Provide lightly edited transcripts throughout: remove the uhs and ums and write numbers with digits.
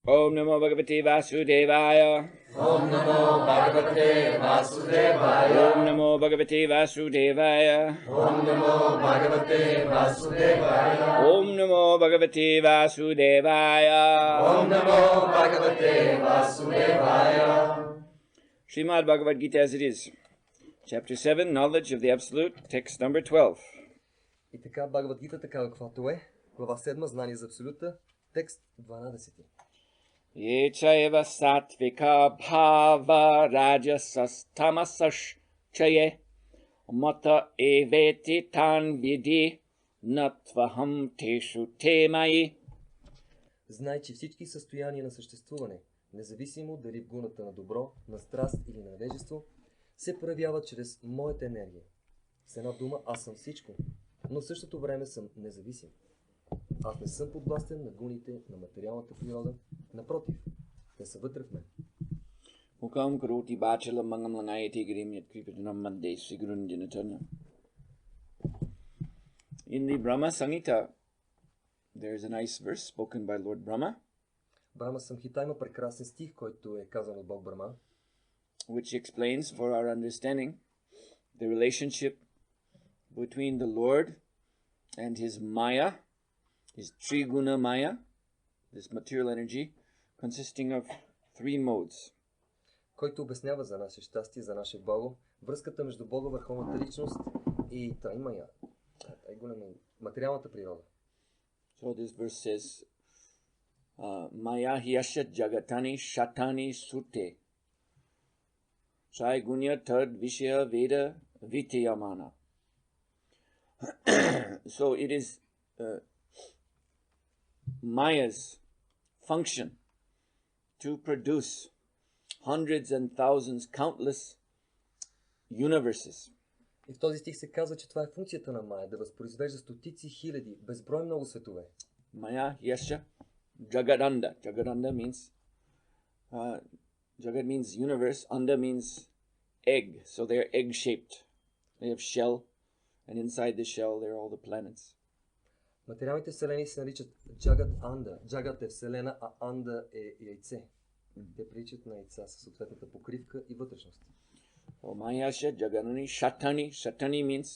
Om Namo Bhagavate Vasudevaya. Om Namo Bhagavate Vasudevaya. Om Namo Bhagavate Vasudevaya. Om Namo Bhagavate Vasudevaya. Om Namo Bhagavate Vasudevaya. Om Namo Bhagavate Vasudevaya. Srimad Bhagavad Gita as it is. Chapter 7, Knowledge of the Absolute, text number 12. И така, Бхагавад Гита, така каквато е, глава 7, знание за абсолюта, текст 12. Ye chaiva sattvika bhava rajasas tamasas chaye mata eveti tan vidi natvaham teshu temai. Знай, че всички състояния на съществуване, независимо дали в гуната на добро, на страст или на невежество, се проявяват чрез моята енергия. С една дума, аз съм всичко, но в същото време съм независим. Аз не съм подвластен на гуните на материалната природа, напротив, те са вътре в мен. Mukam karoti bachala mangam langayati grim yat kripatanam madde sigrunjinatana. In the Brahma Samhita, there is a nice verse spoken by Lord Brahma, Брахма Самхита има прекрасен стих, който е казан от Бог Брахма, which explains for our understanding the relationship between the Lord and his Maya, his Triguna Maya, this material energy, consisting of three modes. който обяснява за наше щастие, за наше благо, връзката между Бога, върховната личност и Траймая, материалната природа. So this verse says, Maya hyasya jagatani shatani sute Traigunya tad vishya veda vitiyamana. So it is Maya's function to produce hundreds and thousands, countless universes. И в този стих се казва, че това е функцията на Майя, да възпроизвежда стотици хиляди, безброй много светове. Maya yasha jagadanda. Jagadanda means Jagat means universe, anda means egg. So they're egg-shaped. They have shell, and inside the shell there are all the planets. Материалните вселени се наричат Джагат Анда. Джагат е вселена, а Анда е яйце. Те приличат на яйца със съответната покривка и вътрешност. So Mayasha Jaganani Shatani. Shatani means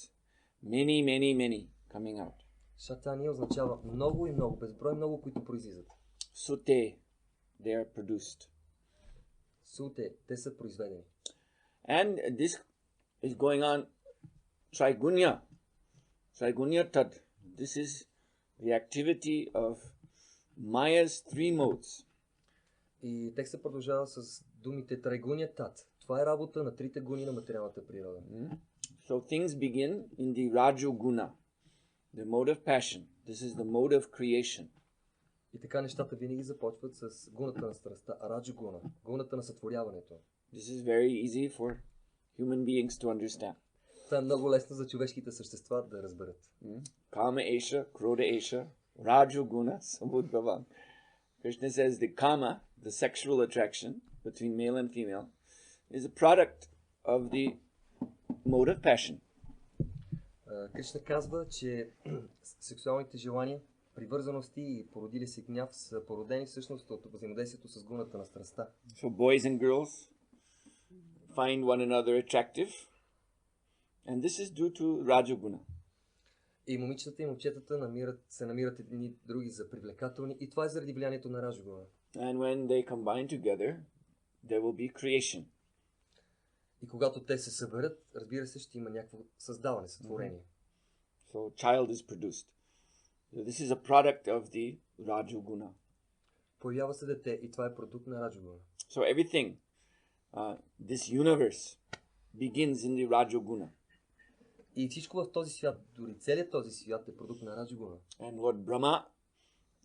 many, many, many coming out. Шатани означава много и много, безброй много, които произлизат. Sute, they are produced. Суте, те са произведени. And this is going on Traigunya. Traigunya Tad. This is the activity of Maya's three modes. И текстът продължава с думите Трайгуня Тат. Това е работа на трите гуни на материалната природа. So things begin in the Rajoguna, the mode of passion. This is the mode of creation. И така нещата винаги започват с гуната на страстта, Раджогуна, гуната на сътворяването. This is very easy for human beings to understand. Това е много лесно за човешките същества да разберат. Kama Esha, Krodha Esha, Rajoguna, Samudbhavam. Krishna says the kama, the sexual attraction between male and female, is a product of the mode of passion. Кришна казва, че сексуалните желания, привързаности и породили се гняв са породени всъщност от взаимодействието с гуната на страстта. So boys and girls find one another attractive, and this is due to Rajoguna. И момичетата и момчетата се намират едни други за привлекателни и това е заради влиянието на Раджогуна. And when they combine together, there will be creation. И когато те се съберат, разбира се, ще има някакво създаване, сътворение. So child is produced. So this is a product of the Rajoguna. Появява се дете и това е продукт на Раджогуна. So everything, this universe, begins in the Rajoguna. И всичко в този свят, дори целият този свят е продукт на Раджогуна. And Lord Brahma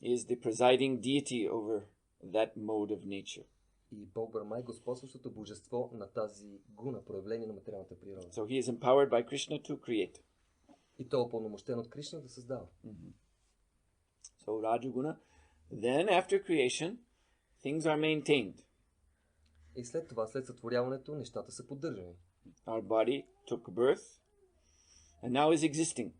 is the presiding deity over that mode of nature. И Бог Брахма е господстващото божество на тази гуна, проявление на материалната природа. So he is empowered by Krishna to create. И той е упълномощен от Кришна да създава. So Rajoguna. Then after creation, things are maintained. И след това, след сътворяването, нещата са поддържани. Our body took birth and now is existing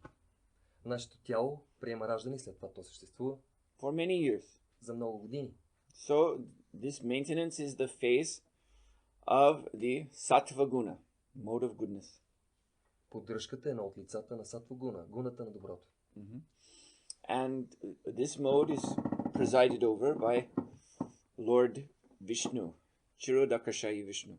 Нашето тяло приема раждане и след това то съществува for many years. за много години. So this maintenance is the phase of the sattva guna, mode of goodness. Поддръжката е едно от лицата на сатва гуна, гуната на доброто. And this mode is presided over by Lord Vishnu, Chirodakashayi Vishnu.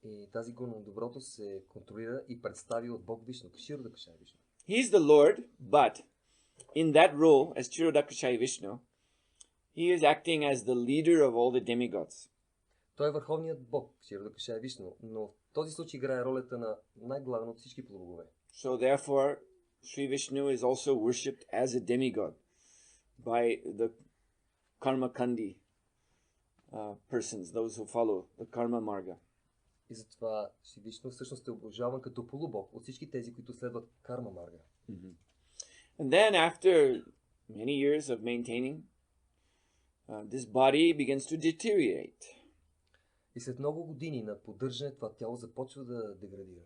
И тази гуна на доброто се контролира и представи от Бог Вишну, Широдакашай Вишну. He is the Lord, but in that role as Chirodakashayi Vishnu, he is acting as the leader of all the demigods. Той е върховният Бог, Широдакашай Вишну, но в този случай играе ролята на най-главен от всички полубогове. So therefore, Sri Vishnu is also worshipped as a demigod by the karmakandi persons, those who follow the karma marga. И затова Шри Вишну всъщност е обожаван като полубог от всички тези, които следват карма марга. And then after many years of maintaining, this body begins to deteriorate. И след много години на поддържане това тяло започва да деградира.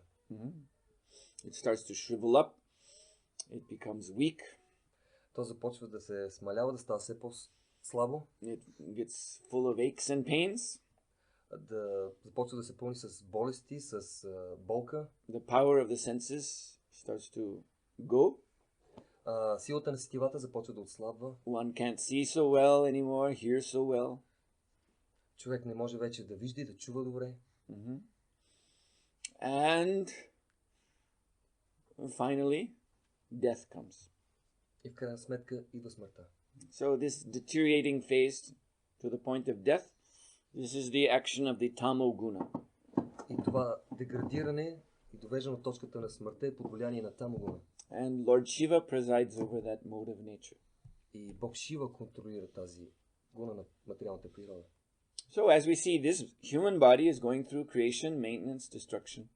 It starts to shrivel up. It becomes weak. То започва да се смалява, да става все по-слабо. It gets full of aches and pains. Да започва да се пълни с болести, с болка. The power of the senses starts to go. Силата на сетивата започва да отслабва. One can't see so well anymore, hear so well. Човек не може вече да вижда и да чува добре. And finally, death comes. И в крайна сметка идва смъртта. So this deteriorating phase to the point of death, this is the action of the tamo guna. И това деградиране и довеждане от точката на смъртта е под влияние на тамо гуна. And Lord Shiva presides over that mode of nature. И Бог Шива контролира тази гуна на материалната природа. So as we see, this human body is going through creation, maintenance, destruction.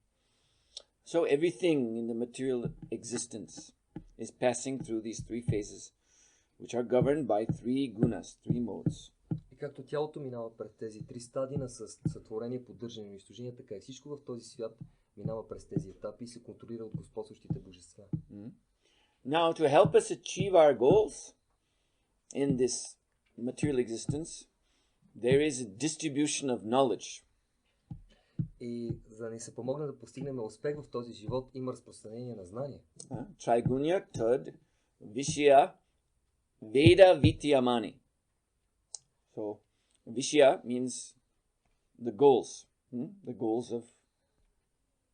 So everything in the material existence is passing through these three phases, which are governed by three gunas, three modes. И както тялото минава през тези три стадии на сътворение, поддържане и унищожение, така и всичко в този свят минава през тези етапи и се контролира от господстващите божества. Now, to help us achieve our goals in this material existence, there is a distribution of knowledge. И за да ни се помогне да постигнем успех в този живот, има разпространение на знание. Trigunya tad vishya veda vityamani. So, vishya means the goals. The goals of,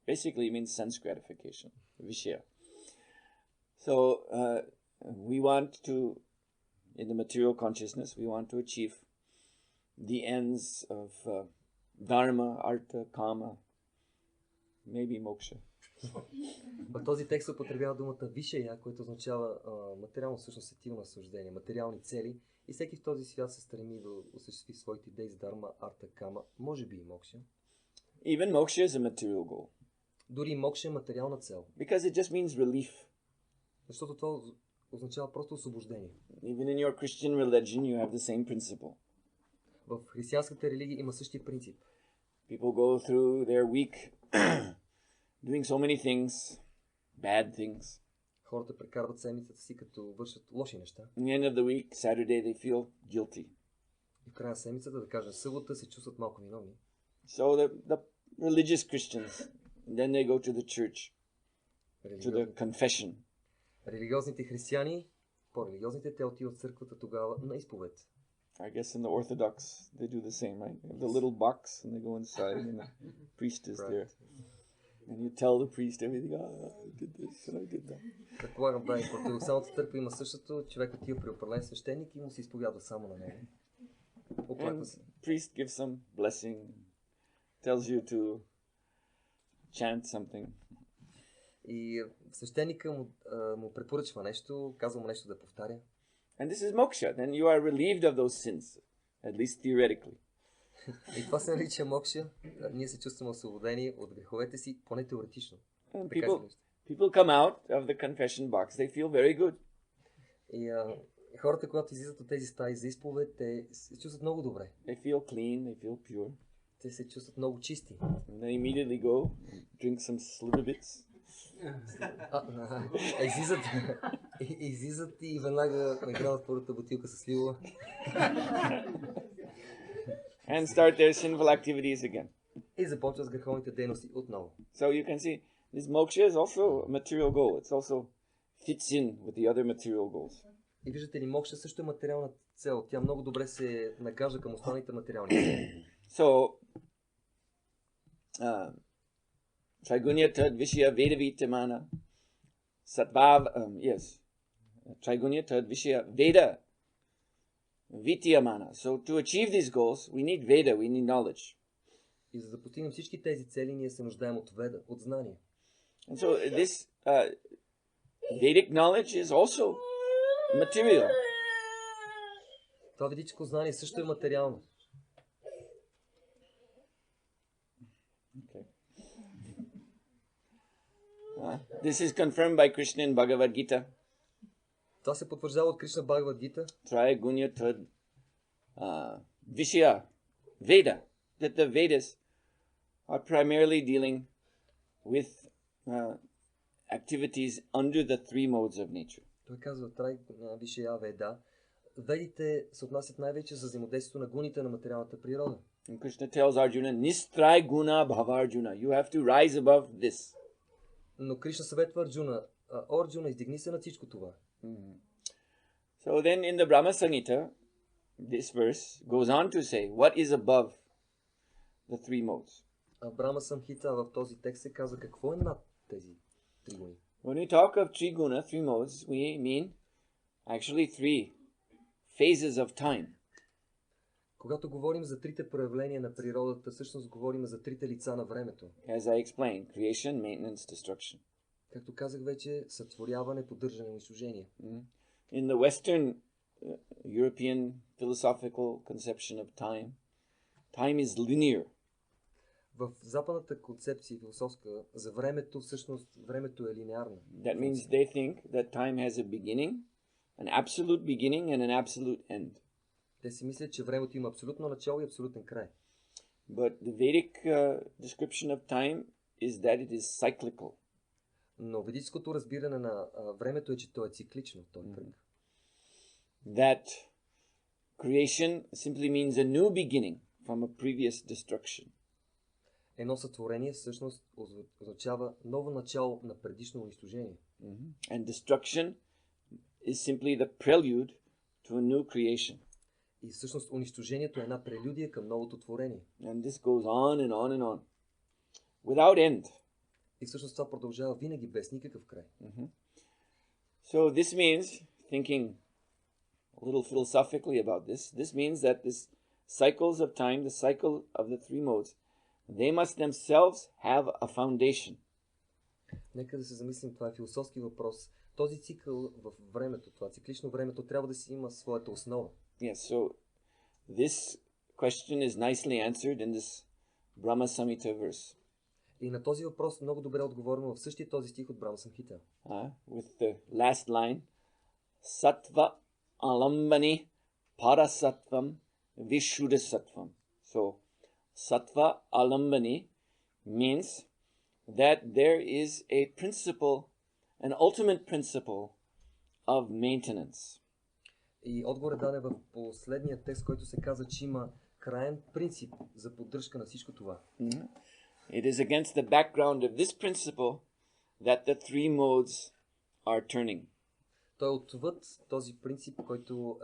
basically means sense gratification. Vishya. So, we want to, in the material consciousness, we want to achieve the ends of dharma, artha, kama, maybe moksha. В този текст употребява думата вишая, което означава материално всъщност сетивно наслаждение, материални цели. И всеки в този свят се стреми да осъществи своите идеи с дharma, арта, кама, може би и мокша. Even moksha is a material goal. Дори мокша е материална цел. Because it just means relief. Защото това означава просто освобождение. Even in your Christian religion, you have the same principle. В християнската религия има същия принцип. People go through their week doing so many things, bad things. Хората прекарват седмицата си като вършат лоши неща. In the end of the week, Saturday, they feel guilty. И в края на седмицата, да кажем събота, се чувстват малко виновни. So the religious Christians, then they go to the church, to the confession. Религиозните християни, по-религиозните, те отиват в църквата тогава на изповед. I guess in the Orthodox, they do the same, right? They have the little box and they go inside and the priest is there. And you tell the priest everything, I did this and I did that. Предполагам, да, и в ортодоксалната църква има същото. Човек отива при определен свещеник и му се изповядва само на него. And the priest gives some blessing, tells you to chant something. И свещеника му препоръчва нещо, казва му нещо да повтаря. And this is moksha. Then you are relieved of those sins, at least theoretically. И това се нарича мокша. Ние се чувстваме освободени от греховете си, поне теоретично. And people come out of the confession box, they feel very good. И хората, когато излизат от тези стаи за изповед, те се чувстват много добре. They feel clean, they feel pure. Те се чувстват много чисти. And they immediately go drink some slivovitz. Излизат и веднага нагряват първата бутилка с сливова. and start their sinful activities again. И започват с греховните дейности отново. So you can see this moksha is also a material goal. It's also fits in with the other material goals. И виждате ли, мокша също е материална цел. Тя много добре се нагажда към останалите материални цели. So, Traigunya Tad Vishya Vedavitamana Satvav, yes, Traigunya Tad Vishya Veda Vityamana. So to achieve these goals, we need Veda, we need knowledge. И за да постигнем всички тези цели, ние се нуждаем от веда, от знание. And so this Vedic knowledge is also material. Това ведическо знание също е материално. Okay. This is confirmed by Krishna in Bhagavad Gita. Това се потвърждава от Кришна Бхагавад Гита. Try Gunya Tad Vishya Veda. That the Vedas are primarily dealing with activities under the three modes of nature. Той казва, Трай Вишия Веда. Ведите се отнасят най-вече за взаимодействието на гуните на материалната природа. And Krishna tells Arjuna, Nistray Guna Bhavarjuna. You have to rise above this. Но Кришна съветва Арджуна. Арджуна, издигни се над всичко това. So then in the Brahma Samhita, this verse goes on to say, what is above the three modes? Брахма Самхита в този текст се казва какво е над тези три гуни. When we talk of Triguna, three modes, we mean actually three phases of time. Когато говорим за трите проявления на природата, всъщност говорим за трите лица на времето. As I explained, creation, maintenance, destruction. Както казах вече, сътворяване, поддържане, унищожение. In the Western European philosophical conception of time, time is linear. В западната концепция философска за времето, всъщност времето е линеарно. That means they think that time has a beginning, an absolute beginning and an absolute end. Те си мислят, че времето има абсолютно начало и абсолютен край. But the Vedic description of time is that it is cyclical. Но ведическото разбиране на времето е, че то е циклично, то е кръг. That creation simply means a new beginning from a previous destruction. Едно сътворение всъщност означава ново начало на предишно унищожение. And destruction is simply the prelude to a new creation. И всъщност унищожението е една прелюдия към новото творение. And this goes on and on and on. Without end. И всъщност това продължава винаги без никакъв край. So this means, thinking a little philosophically about this, this means that this cycles of time, the cycle of the three modes, they must themselves have a foundation. Нека да се замислим, това е философски въпрос. Този цикъл в времето, това циклично времето трябва да си има своята основа. Yes, so this question is nicely answered in this Brahma Samhita verse. И на този въпрос много добре отговоримо в същия този стих от Брахма Самхита. With the last line, Sattva alambani parasattvam vishuddhasattvam. So, Sattva alambani means that there is a principle, an ultimate principle of maintenance. И отговор е даден в последния текст, който се казва, че има краен принцип за поддръжка на всичко това. It is against the background of this principle that the three modes are turning. Той е отвъд този принцип, който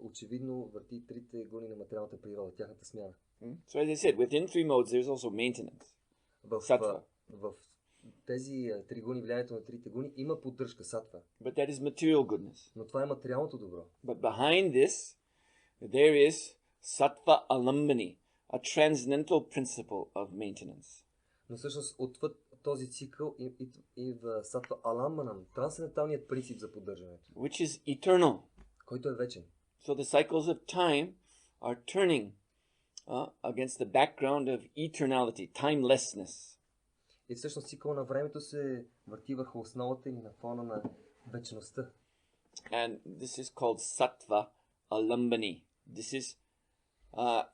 очевидно върти трите гуни на материалната природа, тяхната смяна. So as I said, within three modes there's also maintenance. В тези три гуни, влиянието на трите гуни, има поддръжка сатва. But that is material goodness. Но това е материалното добро. But behind this, there is sattva alambani, a transcendental principle of maintenance. Но всъщност отвъд този цикъл и в сатва аламанам, трансценденталният принцип за поддържането. Which is eternal. Който е вечен. So the cycles of time are turning against the background of eternality, timelessness. И всъщност цикъл на времето се върти върху основата или на фона на вечността. And this is called sattva alambani. This is a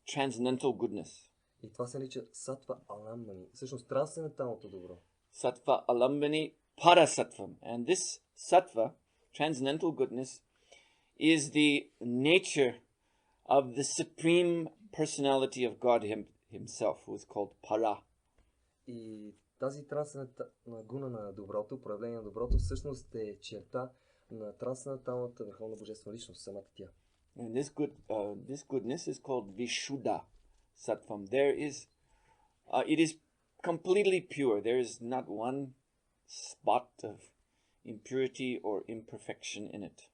transcendental goodness. И това се нарича сатва аламбани, всъщност трансценденталното добро. Sattva alambani parasattvam. And this sattva, transcendental goodness, is the nature of the supreme personality of God himself, who is called Para. И тази трансцендентална гуна на доброто, проявление на доброто, всъщност е черта на трансценденталната върховна божествена личност, самата тя. And this goodness is called Vishuddha Sattvam. It is completely pure. There is not one spot of impurity or imperfection in it.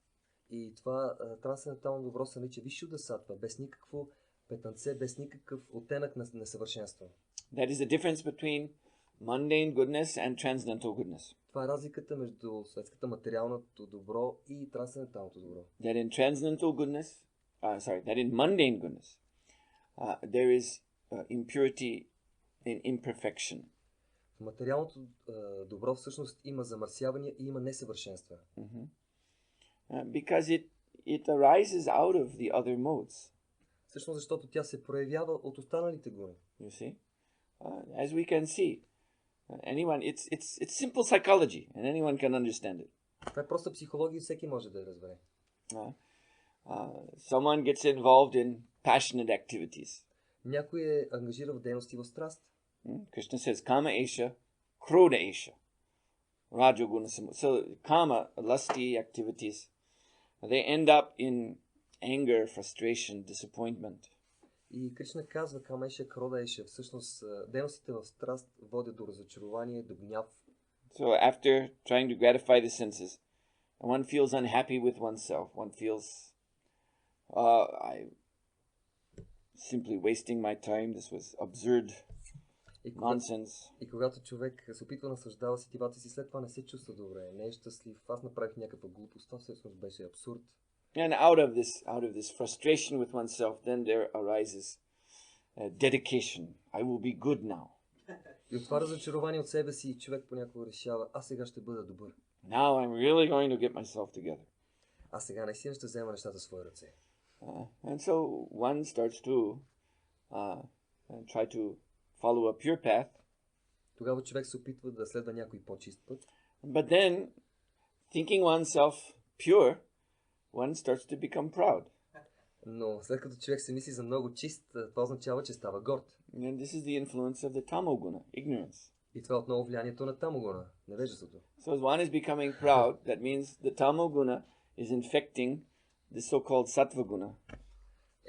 И това трансцендентално добро се нарича Вишуда Сатва, без никакво петънце, без никакъв оттенък на несъвършенство. That is the difference between mundane goodness and transcendental goodness. Това е разликата между светската материалното добро и трансценденталното добро. That in transcendental goodness, that in mundane goodness, there is impurity and imperfection. В материалното добро всъщност има замърсявания и има несъвършенства. Because it arises out of the other modes. Всъщност защото тя се проявява от останалите гуни. You see, as we can see, it's simple psychology, and anyone can understand it. Това е просто психология и всеки може да я разбере. Someone gets involved in passionate activities. Някой е ангажиран в дейности в страст. Krishna says, Kama Esha, Krodha Esha, Rajoguna Samudaya. So, Kama, lusty activities, they end up in anger, frustration, disappointment. И Кришна казва, Камеша, Крода Еша, всъщност дейностите в страст водят до разочарование, до гняв. So, after trying to gratify the senses, one feels unhappy with oneself. One feels, I'm simply wasting my time. This was absurd. Nonsense. И когато човек се опитва да наслаждава сетивата си, след това не се чувства добре, не е щастлив. Аз направих някаква глупост, това всъщност беше абсурд. And out of this frustration with oneself, then there arises dedication. I will be good now. И от това разочарование от себе си човек понякога решава, аз сега ще бъда добър. Now I'm really going to get myself together. Аз сега наистина ще взема нещата в свои ръце. And so one starts to try to follow a pure path. Тогава човек се опитва да следва някой по-чист път. But then, thinking oneself pure, one starts to become proud. Но след като човек се мисли за много чист, това означава, че става горд. And this is the influence of the tamoguna, ignorance. И това е отново влиянието на тамогуна, невежеството. So as one is becoming proud, that means the tamoguna is infecting the so-called sattvaguna.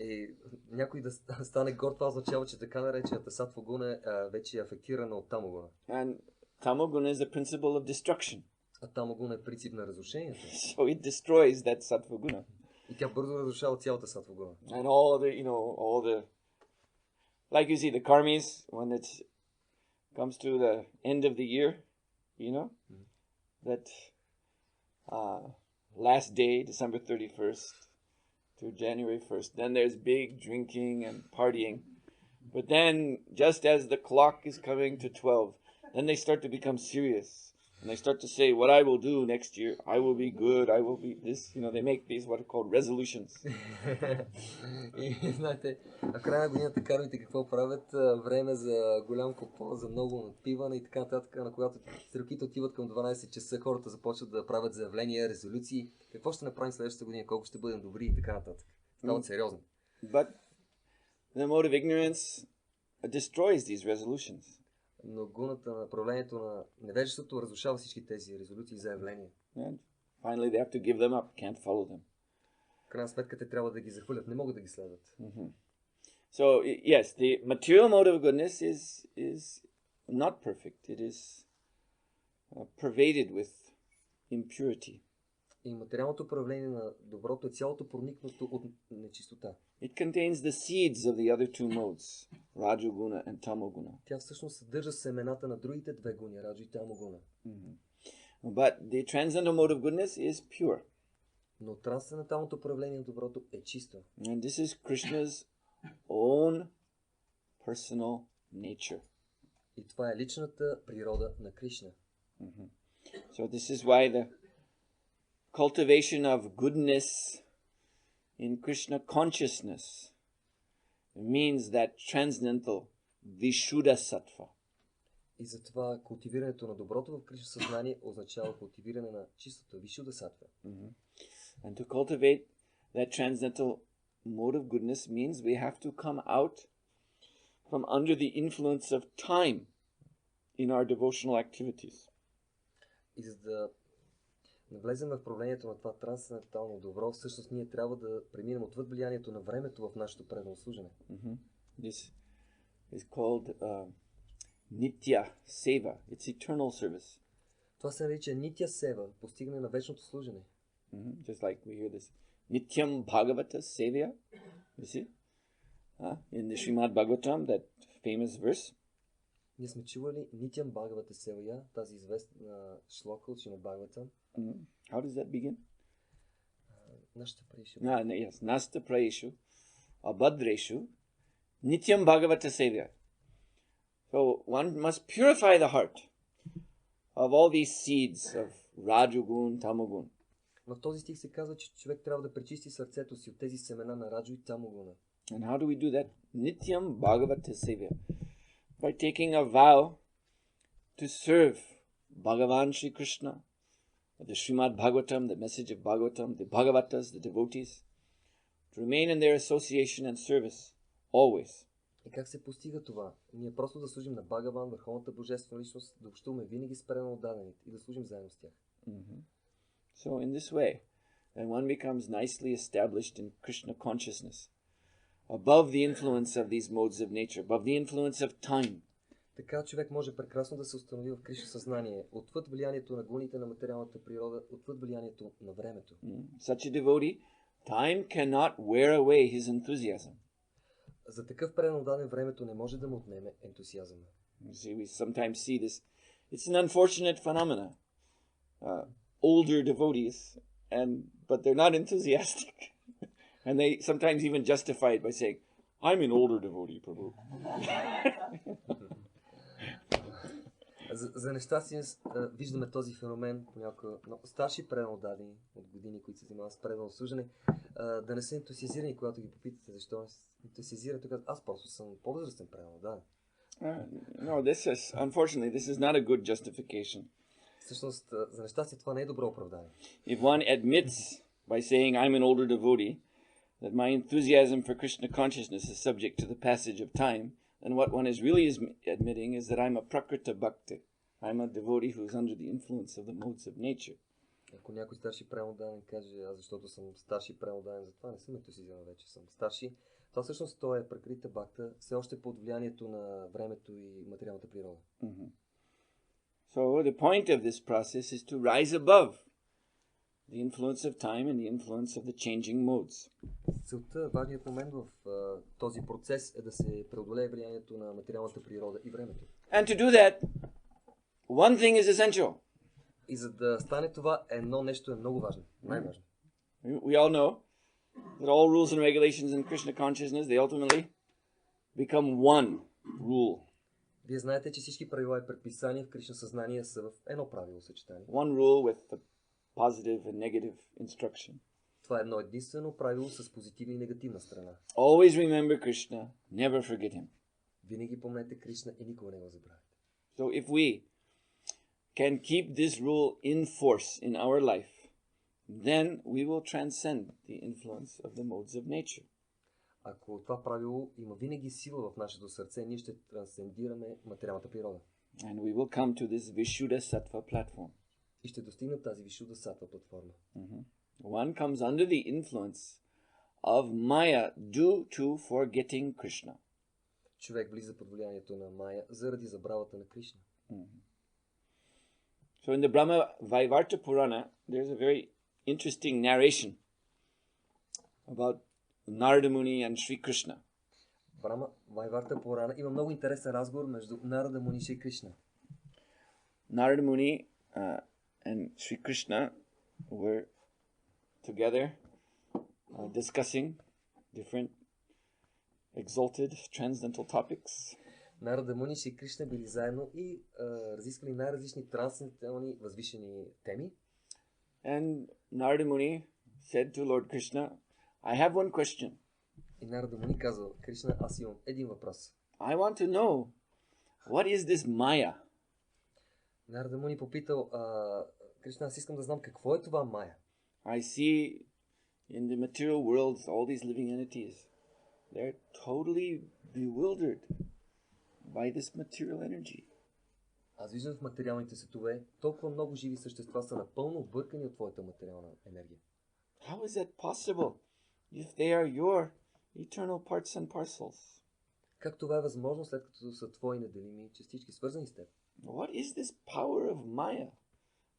И някой да стане горд, това означава, че така наречената сатвагуна вече е афектирана от тамогуна. And tamoguna is the principle of destruction. А тамогуна е принцип на разрушението. So it destroys that sattvaguna. И тя бързо разрушава цялата сатвагуна. And all the like you see the karmis when it comes to the end of the year, that last day, December 31st to January 1st, then there's big drinking and partying. But then, just as the clock is coming to 12, then they start to become serious. And they start to say, what I will do next year, I will be good, I will be this, they make these what are called resolutions. И знаете, в края на годината кармите какво правят? Време за голям купон, за много надпиване и така нататък, на когато стрелките отиват към 12 часа, хората започват да правят заявления, резолюции. Какво ще направим следващата година, колко ще бъдем добри и така нататък. Стават сериозни. But the mode of ignorance destroys these resolutions. Но гуната на направлението на невежеството разрушава всички тези резолюции и заявления. And finally they have to give them up, can't follow them. В крайна сметка те трябва да ги захвърлят, не могат да ги следват. So yes, the material mode of goodness is not perfect. It is pervaded with impurity. И материалното управление на доброто е цялото проникнато от нечистота. It contains the seeds of the other two modes, Rajoguna and Tamoguna. Тя всъщност съдържа семената на другите две гуни, Раджа и Тамогуна. But the transcendental mode of goodness is pure. Но трансценденталното управление на доброто е чисто. And this is Krishna's own personal nature. И това е личната природа на Кришна. So this is why the cultivation of goodness in Krishna consciousness means that transcendental Vishuddha Sattva. И затова култивирането на доброто в Кришна съзнание означава култивиране на чистото Вишуда Сатва. And to cultivate that transcendental mode of goodness means we have to come out from under the influence of time in our devotional activities. И за да навлезем в проявлението на това трансцендентално добро, всъщност ние трябва да преминем отвъд влиянието на времето в нашето предано служене. This is called Nitya Seva. It's eternal service. Това се нарича Нитя Сева, постигане на вечното служене. Just like we hear this Nityam Bhagavata Sevya, you see? In the Srimad Bhagavatam, that famous verse. Ние сме чували Нитям Бхагавата Севая, тази известна шлока от Шримад Бхагаватам. How does that begin? Нашата преишу. Yes, Nasta Praeshu, Abhadreshu, Nityam Bhagavata Sevya. So one must purify the heart of all these seeds of Rajugun, Tamogun. В този стих се казва, че човек трябва да пречисти сърцето си от тези семена на Раджу и Тамогуна. And how do we do that? Nityam Bhagavata Sevya. By taking a vow to serve Bhagavan Sri Krishna, the Srimad Bhagavatam, the message of Bhagavatam, the Bhagavatas, the devotees, to remain in their association and service always. И как се постига това? Ние просто да служим на Бхагаван, Върховната Божествена личност, да общуваме винаги с предано отдадените и да служим заедно с тях. So in this way, then one becomes nicely established in Krishna consciousness, above the influence of these modes of nature, above the influence of time. Така човек може прекрасно да се установи в Кришна съзнание, отвъд влиянието на гуните на материалната природа, отвъд влиянието на времето. Such a devotee, time cannot wear away his enthusiasm. За такъв предано даден времето не може да му отнеме ентусиазъма. See, we sometimes see this. It's an unfortunate phenomena. Older devotees, but they're not enthusiastic. And they sometimes even justify it by saying, I'm an older devotee, Prabhu. За нещастие виждаме този феномен понякога старши предано дадени от години, които се занимават с предано служене, да не са ентусиазирани, когато ги попитате защо не се ентусиазират, тогава аз просто съм по-възрастен предано даден. No, unfortunately, this is not a good justification. Всъщност, за нещастие това не е добро оправдание. If one admits by saying I'm an older devotee that my enthusiasm for Krishna consciousness is subject to the passage of time, then what one is really admitting is that I'm a prakrita bhakta. I'm a devotee who's under the influence of the modes of nature. Ако някой старши предано каже, аз защото съм старши предано затова не съм ентусиазиран вече, съм старши, това всъщност той е пракрита бхакта, все още под влиянието на времето и материалната природа. So the point of this process is to rise above the influence of time and the influence of the changing modes. Целта, важният момент в този процес е да се преодолее влиянието на материалната природа и времето. And to do that, one thing is essential. И за да стане това, едно нещо е много важно, най-важно. We all know that all rules and regulations in Krishna consciousness, they ultimately become one rule. Вие знаете, че всички правила и предписания в Кришна съзнание са в едно правило съчетание. One rule with a positive and negative instruction. Това е едно единствено правило с позитивна и негативна страна. Always remember Krishna, never forget him. Винаги помнете Кришна и никога не го забравяйте. So if we can keep this rule in force in our life, then we will transcend the influence of the modes of nature. Ако това правило има винаги сила в нашето сърце, ние ще трансцендираме материалната природа. And we will come to this Vishuddha Sattva platform. И ще достигнем тази Вишуда Сатва платформа. One comes under the influence of Maya due to forgetting Krishna. Човек влиза под влиянието на Майя заради забравата на Кришна. So in the Brahma Vaivarta Purana, there's a very interesting narration about Narada Muni and Sri Krishna. Брама Вайварта Пурана има много интересен разговор между Нарада Муни и Шри Кришна. Narada Muni and Sri Krishna were together discussing different exalted transcendental topics. Нарада Муни и Шри Кришна били заедно и разисквали най-различни трансцендентални възвишени теми. And Narada Muni said to Lord Krishna, I have one question. И Нарада Муни казал, Кришна, аз имам един въпрос. I want to know, what is this Maya? Нарада Муни попитал, Кришна, аз искам да знам какво е това Майя. I see in the material world, all these living entities, they're totally bewildered by this material energy. Аз виждам в материалните светове, толкова много живи същества са напълно объркани от твоята материална енергия. How is that possible if they are your eternal parts and parcels? Как това е възможно, след като са твои неделими частички, свързани с теб? What is this power of Maya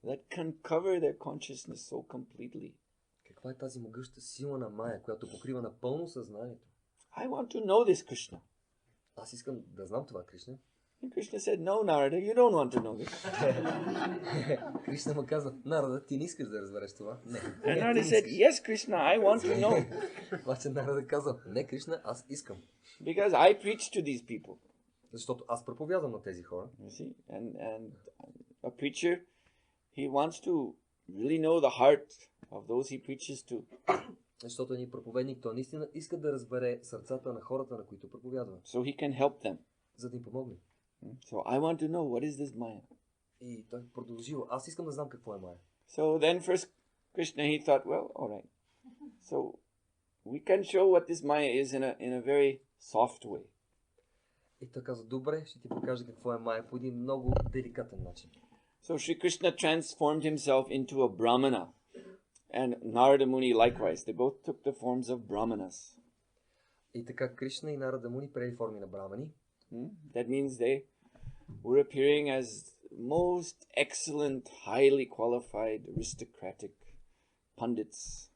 that can cover their consciousness so completely? Каква е тази могъща сила на Майя, която покрива напълно съзнанието? I want to know this, Krishna. Аз искам да знам това, Кришна. And Krishna said, no, Narada, you don't want to know this. Кришна му казва, Нарада, ти не искаш да разбереш това. Не. And Narada said, yes, Krishna, I want to know. Обаче Нарада казва, не, Кришна, аз искам. Because I preach to these people. Защото аз проповядвам на тези хора. You see? And a preacher, he wants to really know the heart of those he preaches to. Защото един проповедник, той наистина иска да разбере сърцата на хората, на които проповядва. So he can help them. За да им помогне. So I want to know what is this Maya. И той продължил, аз искам да знам какво е Майя. So then first Krishna, he thought, well, all right. So we can show what this Maya is in a very soft way. И той каза, добре, ще ти покажа какво е Майя по един много деликатен начин. So Sri Krishna transformed himself into a Brahmana. And Narada Muni likewise. They both took the forms of Brahmanas. И така Кришна и Нарада Муни приели форми на брамани. That means they were appearing as most excellent, highly qualified, aristocratic pundits.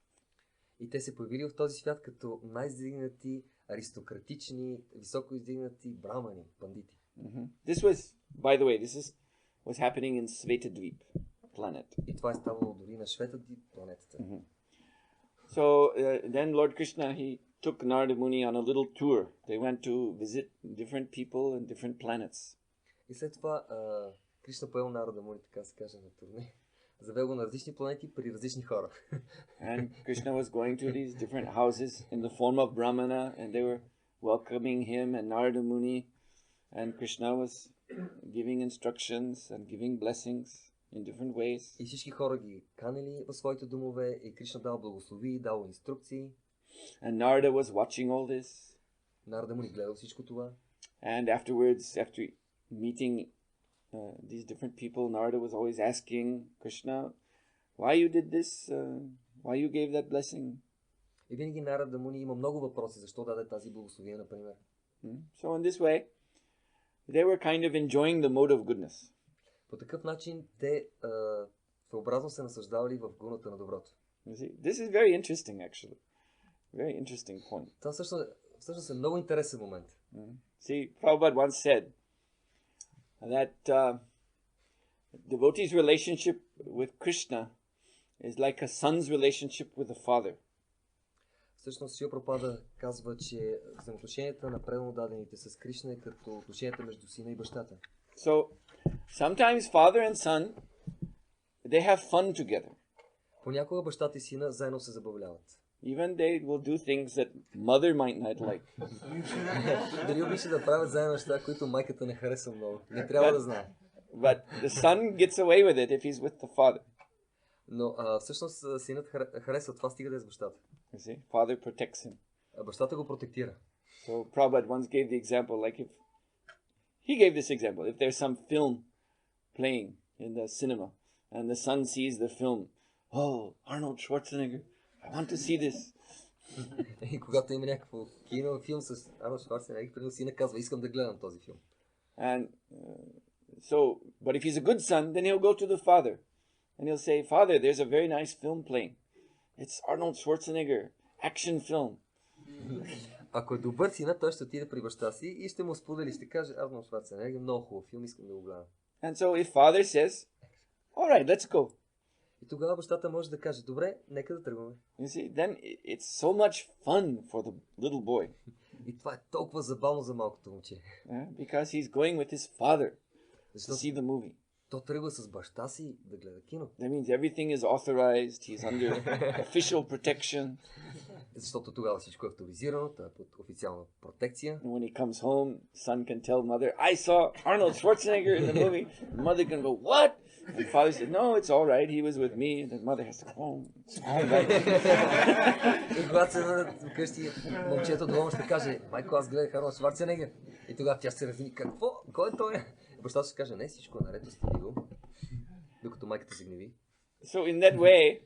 И те се появили в този свят като най-издигнати, аристократични, високо издигнати брамани, пандити. This was, by the way, was happening in Svetadvip planet. И това е ставало дори на Шветадвип планетата. So then Lord Krishna, he took Narada Muni on a little tour. They went to visit different people and different planets. И след това Кришна поел Нарада Муни, така се каже, на турне. Завел го на различни планети при различни хора. And Krishna was going to these different houses in the form of Brahmana, and they were welcoming him and Narada Muni, and Krishna was giving instructions and giving blessings in different ways. И всички хора ги канели в своите домове и Кришна дал благослови, дал инструкции. And Narada was watching all this. Нарада Муни гледал всичко това. And afterwards, after meeting these different people, Narada was always asking Krishna, why you did this, why you gave that blessing. И винаги Нарада Муни има много въпроси, защо даде тази благословия, например. So in this way, they were kind of enjoying the mode of goodness. По такъв начин те своеобразно се насъждавали в гуната на доброто. You see, this is very interesting actually. Very interesting point. Това всъщност е много интересен момент. See, Prabhupada once said that devotee's relationship with Krishna is like a son's relationship with a father. Всъщност Шрила Прабхупада казва, че взаимоотношенията на преданно дадените с Кришна е като отношенията между сина и бащата. So, sometimes father and son, they have fun together. Понякога бащата и сина заедно се забавляват. Even they will do things that mother might not like. Дали обичат да правят заедно неща, които майката не харесва много. Не трябва да знае. But the son gets away with it if he's with the father. Но всъщност синът харесва това, стига да е с бащата. You see, father protects him. Бащата го протектира. So Prabhupada once gave the example, like if he gave this example, if there's some film playing in the cinema and the son sees the film, oh, Arnold Schwarzenegger, I want to see this. И когато има някакво кино, филм с Арнолд Шварценегер, сина казва, искам да гледам този филм. And so, but if he's a good son, then he'll go to the father. And he'll say, Father, there's a very nice film playing. It's Arnold Schwarzenegger, action film. Ако е добър сина, той ще отиде при баща си и ще му сподели, ще каже, Арнолд Шварценегер, много хубав филм, искам да го гледам. And so if father says, all right, let's go. И тогава бащата може да каже, добре, нека да тръгваме. You see, then it's so much fun for the little boy. И това е толкова забавно за малкото момче. Because he's going with his father to see the movie. То тръгва с баща си да гледа кино. That means everything is authorized. He's under official protection. Защото тогава всичко е авторизирано, той е под официална протекция. And when he comes home, son can tell mother, I saw Arnold Schwarzenegger in the movie. And mother can go, what? And father said, no, it's all right. He was with me. And the mother has to go, oh, it's all right. И когато се върнат вкъщи, момчето дома ще каже, майко, аз гледах Арнолд Шварценегер. И тогава тя се развини, какво? Кой е той? Бащата ще каже, не, всичко е наред, остави го. Докато майката се гневи. So in that way,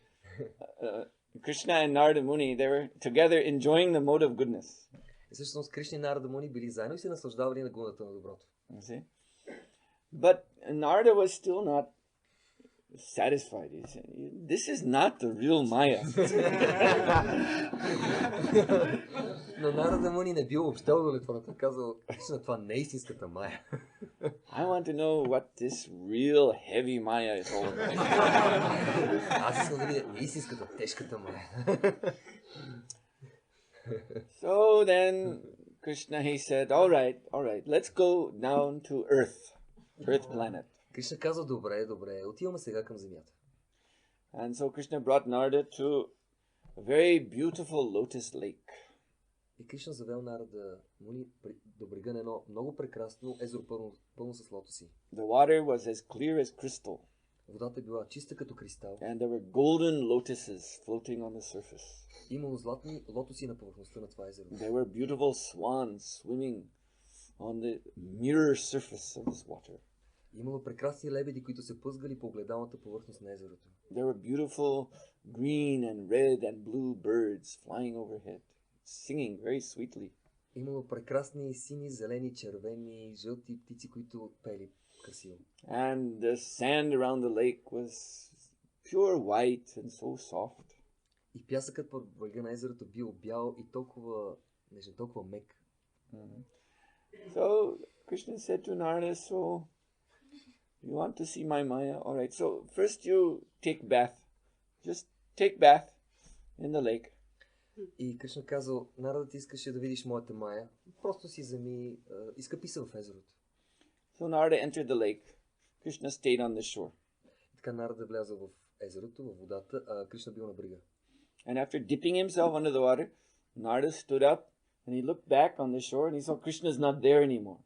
Krishna and Narada Muni, they were together enjoying the mode of goodness. И всъщност Кришна и Нарада Муни били заедно и се наслаждавали на гуната на доброто. See? But Narada was still not satisfied. He said, this is not the real Maya. Но Нарада Муни не бил въобще удовлетворен. Той казал, Кришна, това не е истинската Мая. I want to know what this real heavy Maya is all about. Аз искам да видя истинската, тежката Мая. So then Krishna, he said, all right, let's go down to Earth planet. Кришна каза, добре, отиваме сега към земята. And so Krishna brought Narada to a very beautiful lotus lake. И Кришна завел Нарада Муни до брега на едно много прекрасно езеро пълно с лотоси. The water was as clear as crystal. Водата е била чиста като кристал. And there were golden lotuses floating on the surface. Имало златни лотоси на повърхността на това езеро. There were beautiful swans swimming on the mirror surface of this water. Имало прекрасни лебеди, които се плъзгали по огледалната повърхност на езерото. There were beautiful green and red and blue birds flying overhead, singing very sweetly. Имало прекрасни сини, зелени, червени, жълти птици, които пели красиво. And the sand around the lake was pure white and so soft. И пясъкът по брега на езерото бил бял и толкова нежен, толкова мек. So Krishna said to Narada, so you want to see my Maya? All right, so first you take bath. Just take bath in the lake. И Кришна казал, Нарада, ти искаше да видиш моята Мая, просто си вземи, изкъпи се в езерото. So Narada entered the lake. Krishna stayed on the shore. И така Нарада влязъл в езерото, в водата, а Кришна бил на брега. And after dipping himself under the water, Narada stood up and he looked back on the shore and he saw Krishna's not there anymore.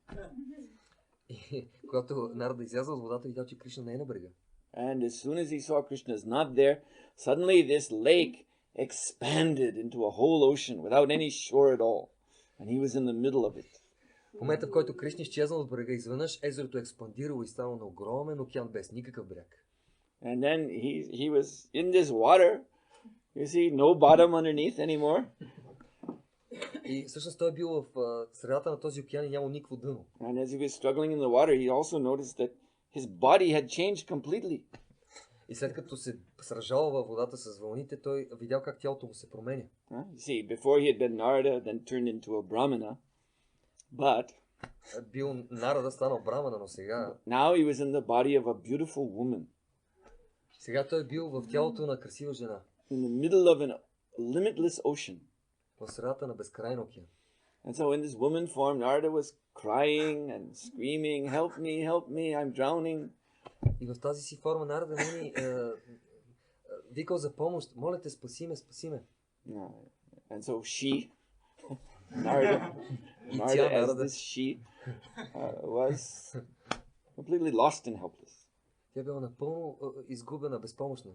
И когато Нарада излязъл от водата, видял, че Кришна не е на брега. And as soon as he saw Krishna's not there, suddenly this lake expanded into a whole ocean without any shore at all. And he was in the middle of it. В момента, в който Кришна изчезнал от брега, изведнъж езерото експандирало и станало на огромен океан без никакъв бряг. And then he was in this water. You see, no bottom underneath anymore. И всъщност той е бил в средата на този океан и нямал никакво дъно. And as he was struggling in the water, he also noticed that his body had changed completely. И след като се сражал във водата с вълните, той видял как тялото му се променя. You see, before he had been Narada, then turned into a Brahmana. But Бил Нарада, станал брамана, но сега... now he was in the body of a beautiful woman. Сега той е бил в тялото на красива жена. In the middle of an limitless ocean. В средата на безкрайен океан. And so in this woman form, Narada was crying and screaming, help me, I'm drowning. И в тази си форма Нарада Муни викал за помощ. Моля те, спаси ме. And so she, Narada as this she, was completely lost and helpless. Тя била напълно изгубена, безпомощна.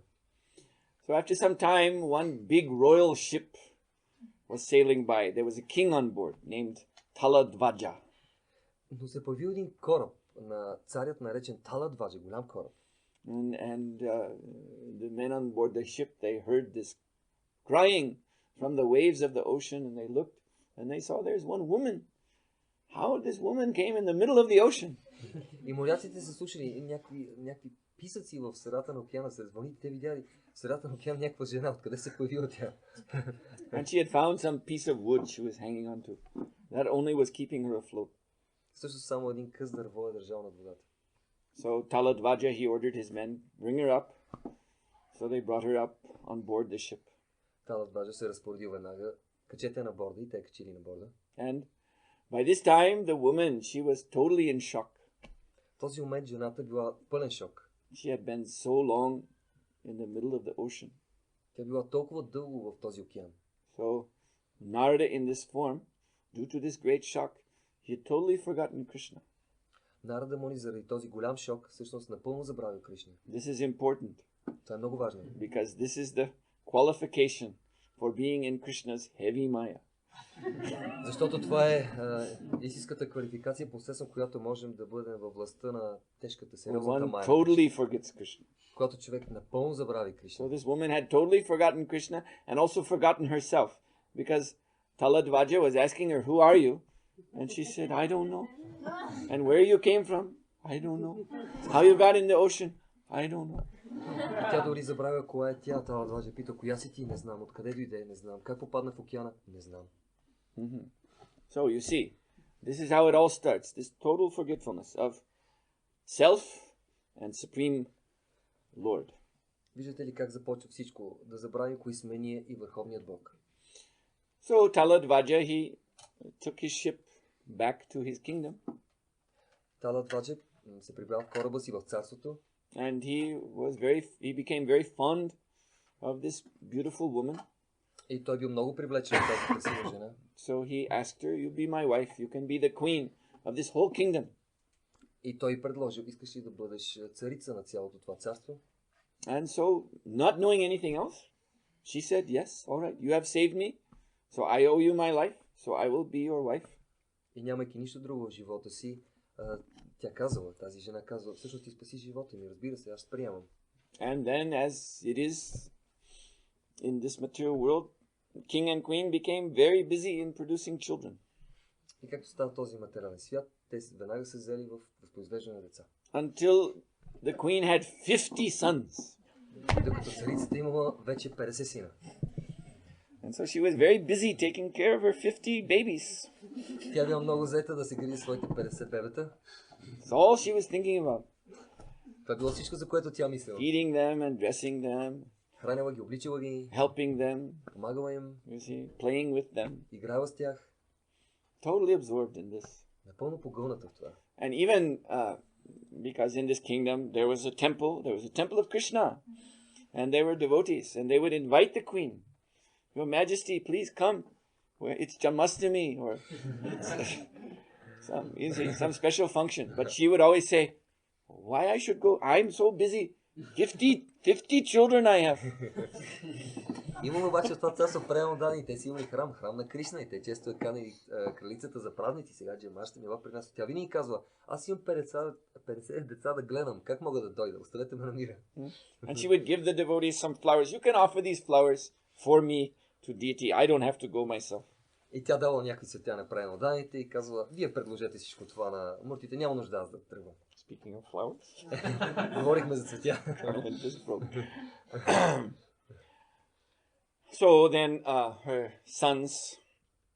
So after some time, one big royal ship was sailing by. There was a king on board named Taladvaja. Но се появи един кораб на царят, наречен Таладваджа, голям кораб. And the men on board the ship, they heard this crying from the waves of the ocean, and they looked and they saw there's one woman. How this woman came in the middle of the ocean? И моряците са слушали някакви писъци в средата на океана, сред вълните, те видяли в средата на океана някаква жена, откъде се появила тя. And she had found some piece of wood she was hanging onto. That only was keeping her afloat. Също само един къс дърво е държал над водата. So Taladvaja, he ordered his men, bring her up. So they brought her up on board the ship. Таладваджа се разпоредил веднага, качете на борда и те качили на борда. And by this time, the woman, she was totally in shock. В този момент жената била в пълен шок. She had been so long in the middle of the ocean. Тя била толкова дълго в този океан. So Narada in this form, due to this great shock, he had totally forgotten Krishna. Нарада Муни заради този голям шок всъщност напълно забравил Кришна. This is important Това е много важно. because this is the qualification for being in Krishna's heavy maya. Защото това е истинската квалификация, посредством която можем да бъдем във властта на тежката, When сериозната one майя. totally forgets Krishna. Когато човек напълно забрави Кришна. So this woman had totally forgotten Krishna and also forgotten herself because Taladvaja was asking her, "Who are you?" And she said, "I don't know." And where you came from? I don't know. How you got in the ocean? I don't know. И тя дори забравя коя е тя. Таладваджа пита, коя си ти? Не знам. Откъде дойде? Не знам. Как попадна в океана? Не знам. So you see, this is how it all starts. This total forgetfulness of self and Supreme Lord. Виждате ли как започва всичко? Да забравим кои сме ние и Върховният Бог. So Taladvaja, he took his ship back to his kingdom. Таладваджа се прибрал в кораба си в царството. And he became very fond of this beautiful woman. И той бил много привлечен от тази красива жена. So he asked her, "You be my wife. You can be the queen of this whole kingdom." И той предложил, искаш ли да бъдеш царица на цялото това царство? And so, not knowing anything else, she said, "Yes, all right. You have saved me, so I owe you my life, so I will be your wife." И нямайки нищо друго в живота си, тя казала, тази жена казала, всъщност ти спаси живота ми, разбира се, аз приемам. And then, as it is in this material world, king and queen became very busy in producing children. И както става този материален свят, те веднага се взели в възпроизвеждане на деца. Until the queen had 50 sons. И докато царицата имала вече 50 сина. And so she was very busy taking care of her 50 babies. Тя била много заета да се грижи своите 50 бебета. That's all she was thinking about. Това било всичко, за което тя мислила. Feeding them and dressing them, Хранила ги, обличала ги, helping them, помагала им, you see, playing with them. играла с тях. Totally absorbed in this. Напълно погълната в това. And even because in this kingdom there was a temple of Krishna, and they were devotees, and they would invite the queen, "Your Majesty, please come. It's Jamastami, or it's some special function." But she would always say, "Why I should go? I'm so busy. 50 children I have." Имало обаче в това царство правилно дадени. Те си имали храм на Кришна и те често е канали кралицата за празници. Сега Джамашта мила при нас. Тя винаги казва, аз имам 50 деца да гледам. Как мога да дойда? Оставете ме на мира. And she would give the devotees some flowers. "You can offer these flowers for me to deity. I don't have to go myself." И тя дала някакви цветя на правилно дадените и казва, вие предложете всичко това на муртите, няма нужда аз да тръгвам. Speaking of flowers. Говорихме за цветя. So then her sons,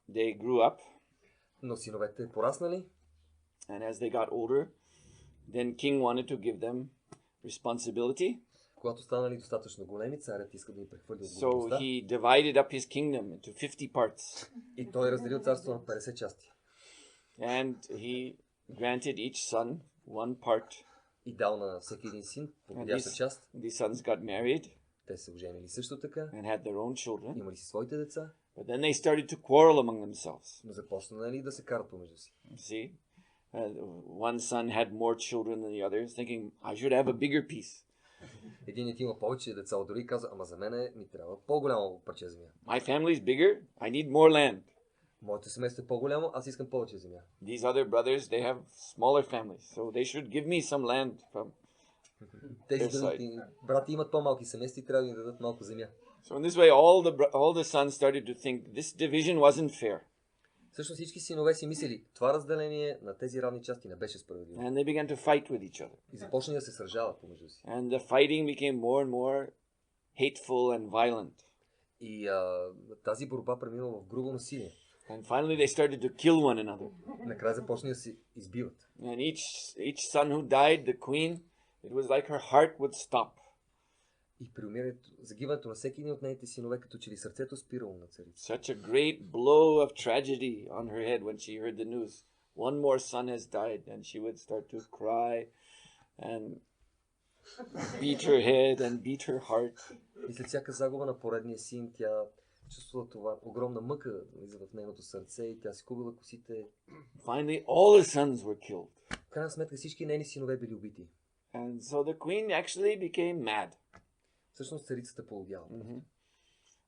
they grew up. Но синовете пораснали. And as they got older, then king wanted to give them responsibility. Когато станали достатъчно големи, царят иска да им прехвърли So отговорността. he divided up his kingdom into 50 parts. И той разделил царството на 50 части. And he granted each son one part. И дал на всеки един син And подходяща част. these sons got married Те се оженили също така. and had their own children. Имали си своите деца. But then they started to quarrel among themselves. Но започнали да се карат помежду си. See? One son had more children than the others, thinking, "I should have a bigger piece. Единият има повече деца от други, каза, ама за мен ми трябва по-голямо парче земя. My family is bigger. I need more land." Моето семейство е по-голямо, аз искам повече земя. These other brothers, they have smaller families, so they should give me some land from Тези their другите side. брати имат по-малки семейства и трябва да им дадат малко земя. So in this way, all the sons started to think this division wasn't fair, Също всички синове си мислили, това разделение на тези равни части не беше справедливо. and they began to fight with each other. И започнали да се сражават помежду си. And the fighting became more and more hateful and violent. И тази борба преминала в грубо насилие. And finally, they started to kill one another. Накрая започнали да се избиват. And each son who died, the queen, it was like her heart would stop. И при загиването на всеки един от нейните синове, като че ли сърцето спирало на царица. Such a great blow of tragedy on her head when she heard the news. One more son has died, and she would start to cry. And beat her head and beat her heart. И след всяка загуба на поредния син, тя чувствала това огромна мъка влиза в нейното сърце и тя си губила косите. Finally, all her sons were killed. В крайна сметка всички нейни синове били убити. And so the queen actually became mad. Всъщност царицата полудяла.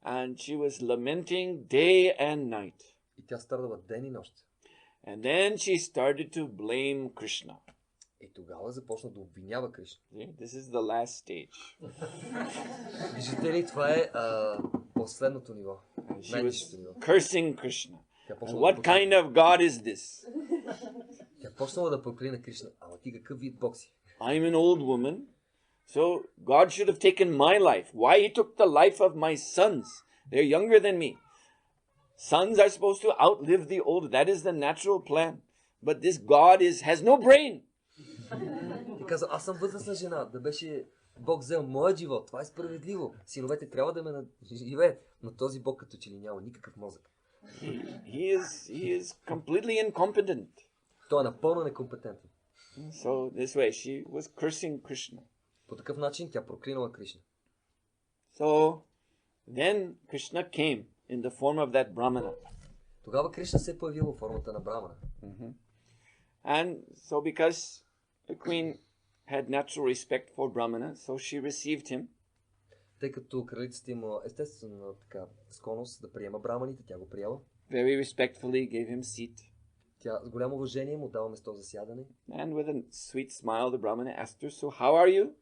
And she was lamenting day and night. И тя страдала ден и нощ. And then she started to blame Krishna. И тогава започна да обвинява Кришна. This is the last stage. Виждате ли, това е последното ниво. She was cursing Krishna. Тя And почнала what kind of God is this? Тя почнала да проклина Кришна. Ама ти какъв вид Бог си? I'm an old woman, so God should have taken my life. Why he took the life of my sons? They're younger than me. Sons are supposed to outlive the old. That is the natural plan. But this God has no brain. Ти каза, аз съм възрастна жена, да беше Бог взел моят живот. Това е справедливо. Синовете трябва да ме живеят. Но този Бог като че ли няма никакъв мозък. He is completely incompetent. Той е напълно некомпетентен. So this way she was cursing Krishna. По такъв начин тя проклинала Кришна. So then Krishna came in the form of that Brahmana. Тогава Кришна се появил във формата на Брамана. And so because the queen had natural respect for Brahmana, so she received him. Тъй като кралицата има естествено така склонност да приема браманите, тя го приела. Very respectfully gave him seat. Тя с голямо уважение му дава место за сядане. And with a sweet smile, the Brahmana asked her, so how are you?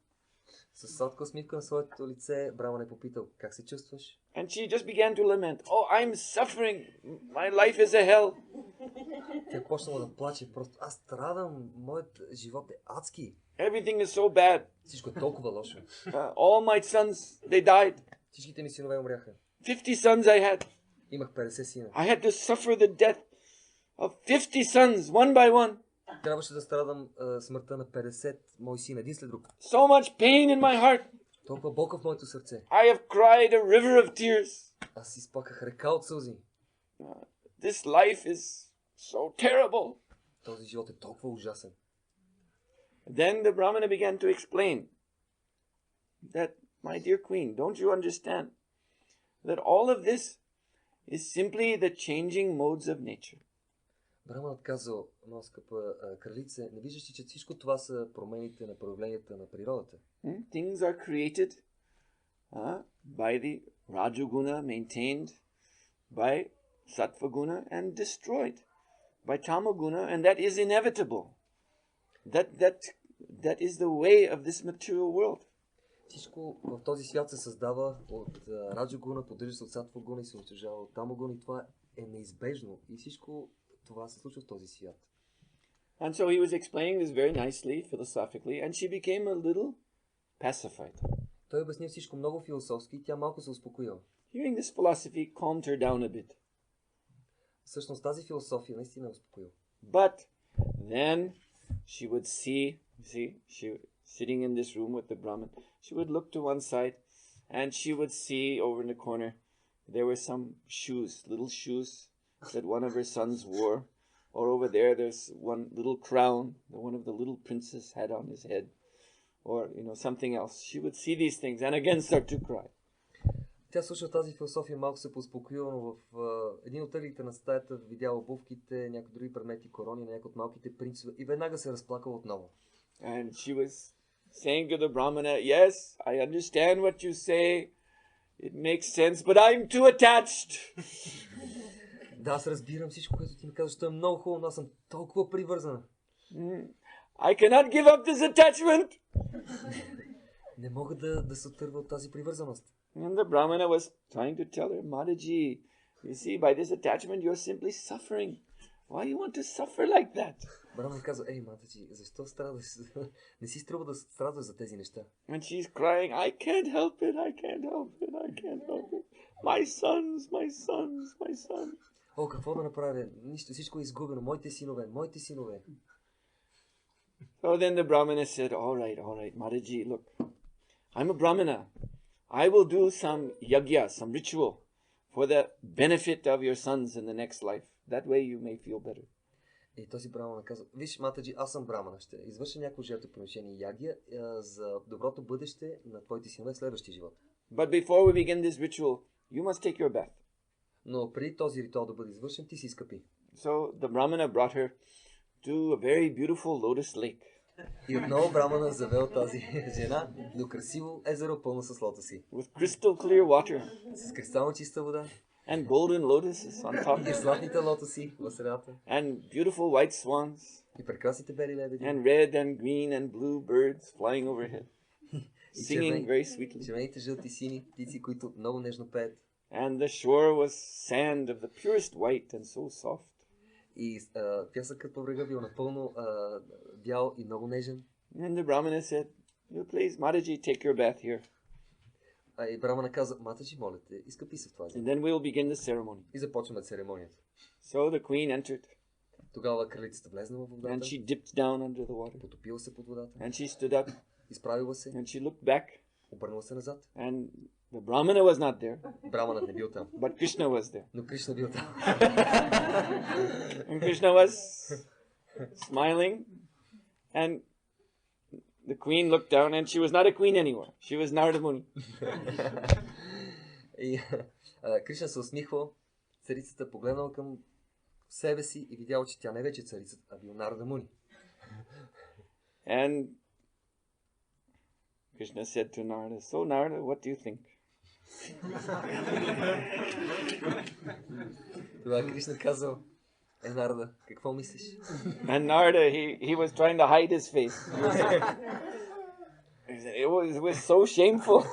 С сладка усмивка на своето лице, Браман е попитал, как се чувстваш? And she just began to lament, oh, I'm suffering, my life is a hell. Тя почнала да плаче, просто аз страдам, моят живот е адски. Everything is so bad. Всичко е толкова лошо. All my sons, they died. Всичките ми синове умряха. 50 sons I had. Имах 50 сина. I had to suffer the death of 50 sons, one by one. Трябваше да страдам смъртта на 50 мои сина, един след друг. So much pain in my heart. Толкова болка в моето сърце. I have cried a river of tears. Аз изплаках река от сълзи. This life is so terrible. Този живот е толкова ужасен. Then the Brahmana began to explain that, my dear queen, don't you understand that all of this is simply the changing modes of nature? Браманът казал, моя скъпа кралице, не виждаш ли, че всичко това са промените на проявленията на природата? Things are created by the Rajaguna, maintained by Sattvaguna, and destroyed by Tamaguna, and that is inevitable. That is the way of this material world. Всичко в този свят се създава от Раджагуна, поддържа се от Саттвагуна и се унищожава от Тамагуна, и това е неизбежно. И всичко това се случва в този свят. And so he was explaining this very nicely, philosophically, and she became a little pacified. Той обясни всичко много философски и тя малко се успокоила. Hearing this philosophy calmed her down a bit. Всъщност тази философия наистина е успокоила. But then she would see, she sitting in this room with the Brahmin, she would look to one side and she would see over in the corner there were some shoes, little shoes that one of her sons wore, or over there's one little crown that one of the little princes had on his head, or something else. She would see these things and again start to cry. Тя слуша тази философия, малко се поуспокоила, но в един от ъглите на стаята видяла обувките, някои други предмети, корони на някои от малките принцове и веднага се разплакала отново. And she was saying to the Brahmana, yes, I understand what you say, it makes sense, but I'm too attached. Да, аз разбирам всичко, което ти ми казваш, то е много хубаво, но аз съм толкова привързана. I cannot give up this attachment. Не мога да се отърва от тази привързаност. And the Brahmana was trying to tell her, Mataji, you see, by this attachment you're simply suffering. Why you want to suffer like that? Браман казва, Матаджи, защо страдаш? Не си струва да страдаш за тези неща. And she's crying, I can't help it, I can't help it, I can't help it. My sons, my sons, my sons. О, какво да направя? Нищо, всичко е изгубено. Моите синове, моите синове. So then the Brahmana said, all right, Mataji, look, I'm a Brahmana. I will do some yagya, some ritual for the benefit of your sons in the next life. That way you may feel better. И този брамана казва, виж, Матаджи, аз съм брамана, ще извърша някакво жертвоприношение ягия за доброто бъдеще на твоите синове в следващия живот. But before we begin this ritual, you must take your bath. Но преди този ритуал да бъде извършен, ти си изкъпи. So the Brahmana brought her to a very beautiful lotus lake. И отново брамана завел тази жена до красиво езеро, пълно с лотоси. With crystal clear water. С кристално чиста вода. And golden lotuses on top. И златните лотоси в средата. And beautiful white swans. И прекрасните бели лебеди. And red and green and blue birds flying overhead. Singing very sweetly. Червените, жълти, сини птици, които много нежно пеят. And the shore was sand of the purest white and so soft. И пясъкът по брега бил напълно бял и много нежен. And the Brahmana said, "You please, Mataji, take your bath here." И брамана каза, Матаджи, моля те, изкъпи се в това. And then we'll begin the ceremony. И започваме церемонията. So the queen entered. Тогава кралицата влезна в водата. And she dipped down under the water. Потопила се под водата. And she stood up. Изправила се. And she looked back. Обърнала се назад. And the Brahmana was not there. Браманът не бил там. But Krishna was there. Но Кришна бил там. And Krishna was smiling. And the queen looked down and she was not a queen anymore. She was Narada Muni. И Кришна се усмихвал. Царицата погледнала към себе си и видяла, че тя не вече царицата, а бил Нарада Муни. And Krishna said to Narada, "So Narada, what do you think?" Тогава Кришна казал, Нарада, какво мислиш? And Narada, he was trying to hide his face. It was so shameful.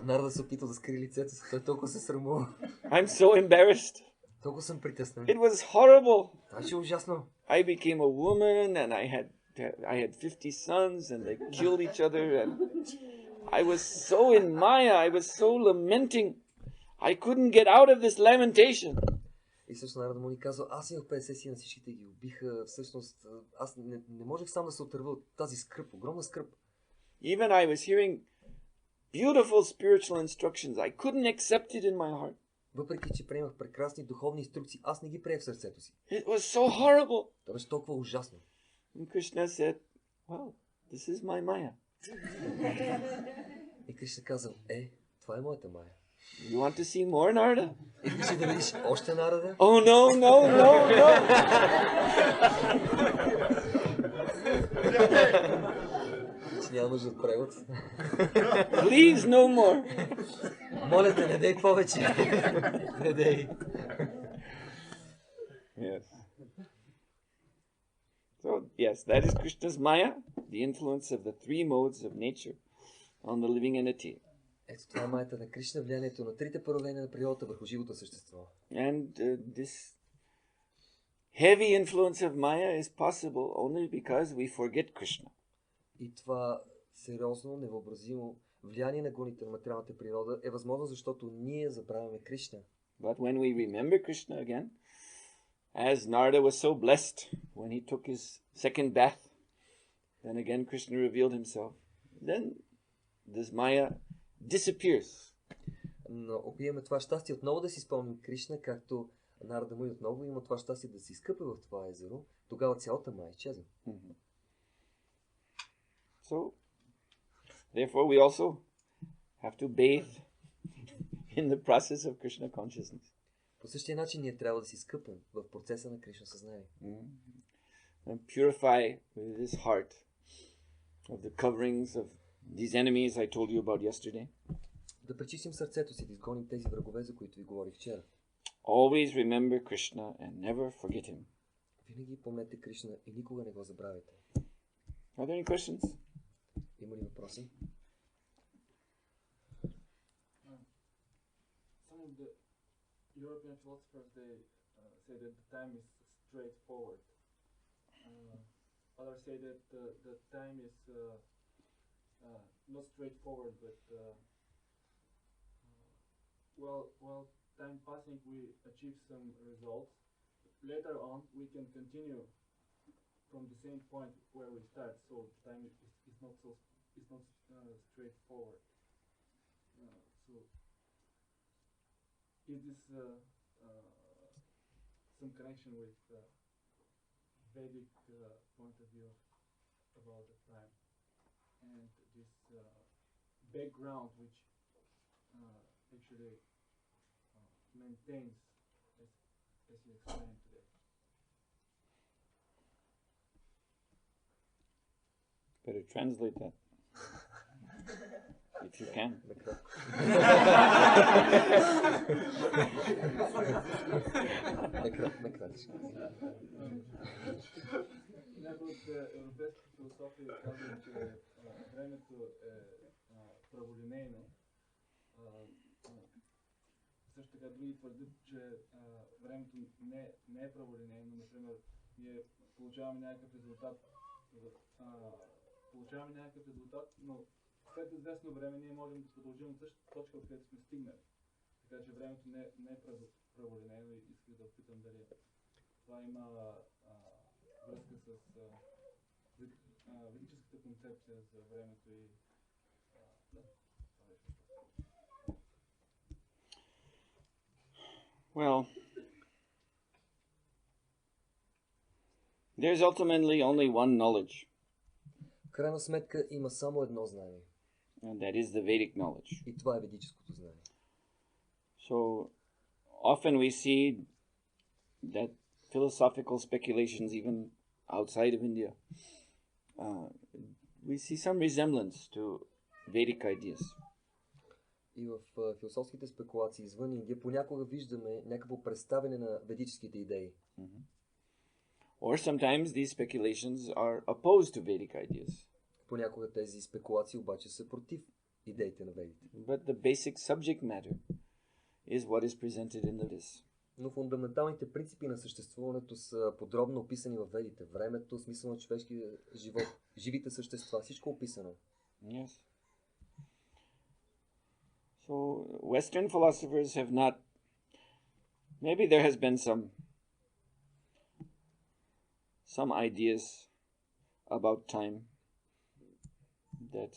Нарада се опитал да скри лицето си, той толкова се срамува. I'm so embarrassed. Толкова съм притеснен. It was horrible. Това е ужасно. I became a woman and I had 50 sons and they killed each other and I was so in Maya, I was so lamenting. I couldn't get out of this lamentation. И също Нарада му ни казва, аз имах 50 сина, всичките ги убиха. Всъщност, аз не можех сам да се отърва от тази скръп, огромна скръп. Even I was hearing beautiful spiritual instructions. I couldn't accept it in my heart. Въпреки, че приемах прекрасни духовни инструкции, аз не ги приех в сърцето си. It was so horrible. Това беше толкова ужасно. And Krishna said, "Well, this is my Maya." И Кришна казал, това е моята Мая. You want to see more Narada? Искаш ли да видиш още Нарада? Oh no, no, no, no. Че няма нужда от превод. Please, no more. Моля те, не дей повече. Не дей. Yes. So, yes, that is Krishna's Maya, the influence of the three modes of nature on the living entity. Ето това е майята на Кришна, влиянието на трите проявления на природата върху живото същество. And this heavy influence of Maya is possible only because we forget Krishna. И това сериозно, невъобразимо влияние на гуните на материалната природа е възможно, защото ние забравяме Кришна. But when we remember Krishna again, as Narada was so blessed when he took his second bath, then again Krishna revealed himself. Then this Maya disappears. Но ако имаме това щастие отново да си спомним Кришна, както Нарада му отново има това щастие да се изкъпе в това езеро, тогава цялата Мая изчезва. So, therefore we also have to bathe in the process of Krishna consciousness. По същия начин ние трябва да си изкъпем в процеса на Кришна съзнание. And purify with this heart of the coverings of these enemies I told you about yesterday. Да пречистим сърцето си, да изгоним тези врагове, за които ви говорих вчера. Always remember Krishna and never forget him. Винаги помнете Кришна и никога не го забравяйте. Are there any questions? Има ли въпроси? Some of the European philosophers, they say that the time is straightforward. Others say that the time is not straightforward, but while time passing, we achieve some results. Later on, we can continue from the same point where we start. So time is not straightforward. So is this some connection with Vedic point of view about the time, and this background which actually maintains, as you explained today. Better translate that. If you can. Някои от европейските философии казват, че времето е праволинейно. Също така други твърдят, че времето не е праволинейно. Например, ние получаваме някакъв резултат, но след известно време ние можем да продължим от същата точка, откъдето сме стигнали. Така че времето не е праволинейно и исках да опитам дали това има връзка с ведическата концепция за времето и Well, there's ultimately only one knowledge, В крайна сметка има само едно знание. and that is the Vedic knowledge. И това е ведическото знание. So often we see that philosophical speculations, even outside of India, we see some resemblance to Vedic ideas. И в философските спекулации извън Индия понякога виждаме някакво представяне на ведическите идеи. Or sometimes these speculations are opposed to Vedic ideas. Понякога тези спекулации обаче са против идеите на ведите. But the basic subject matter is what is presented in the Vedas. Но фундаменталните принципи на съществуването са подробно описани във ведите. Времето, смисъл на човешкия живот, живите същества, всичко описано. Yes. So Western philosophers have not, maybe there has been some ideas about time that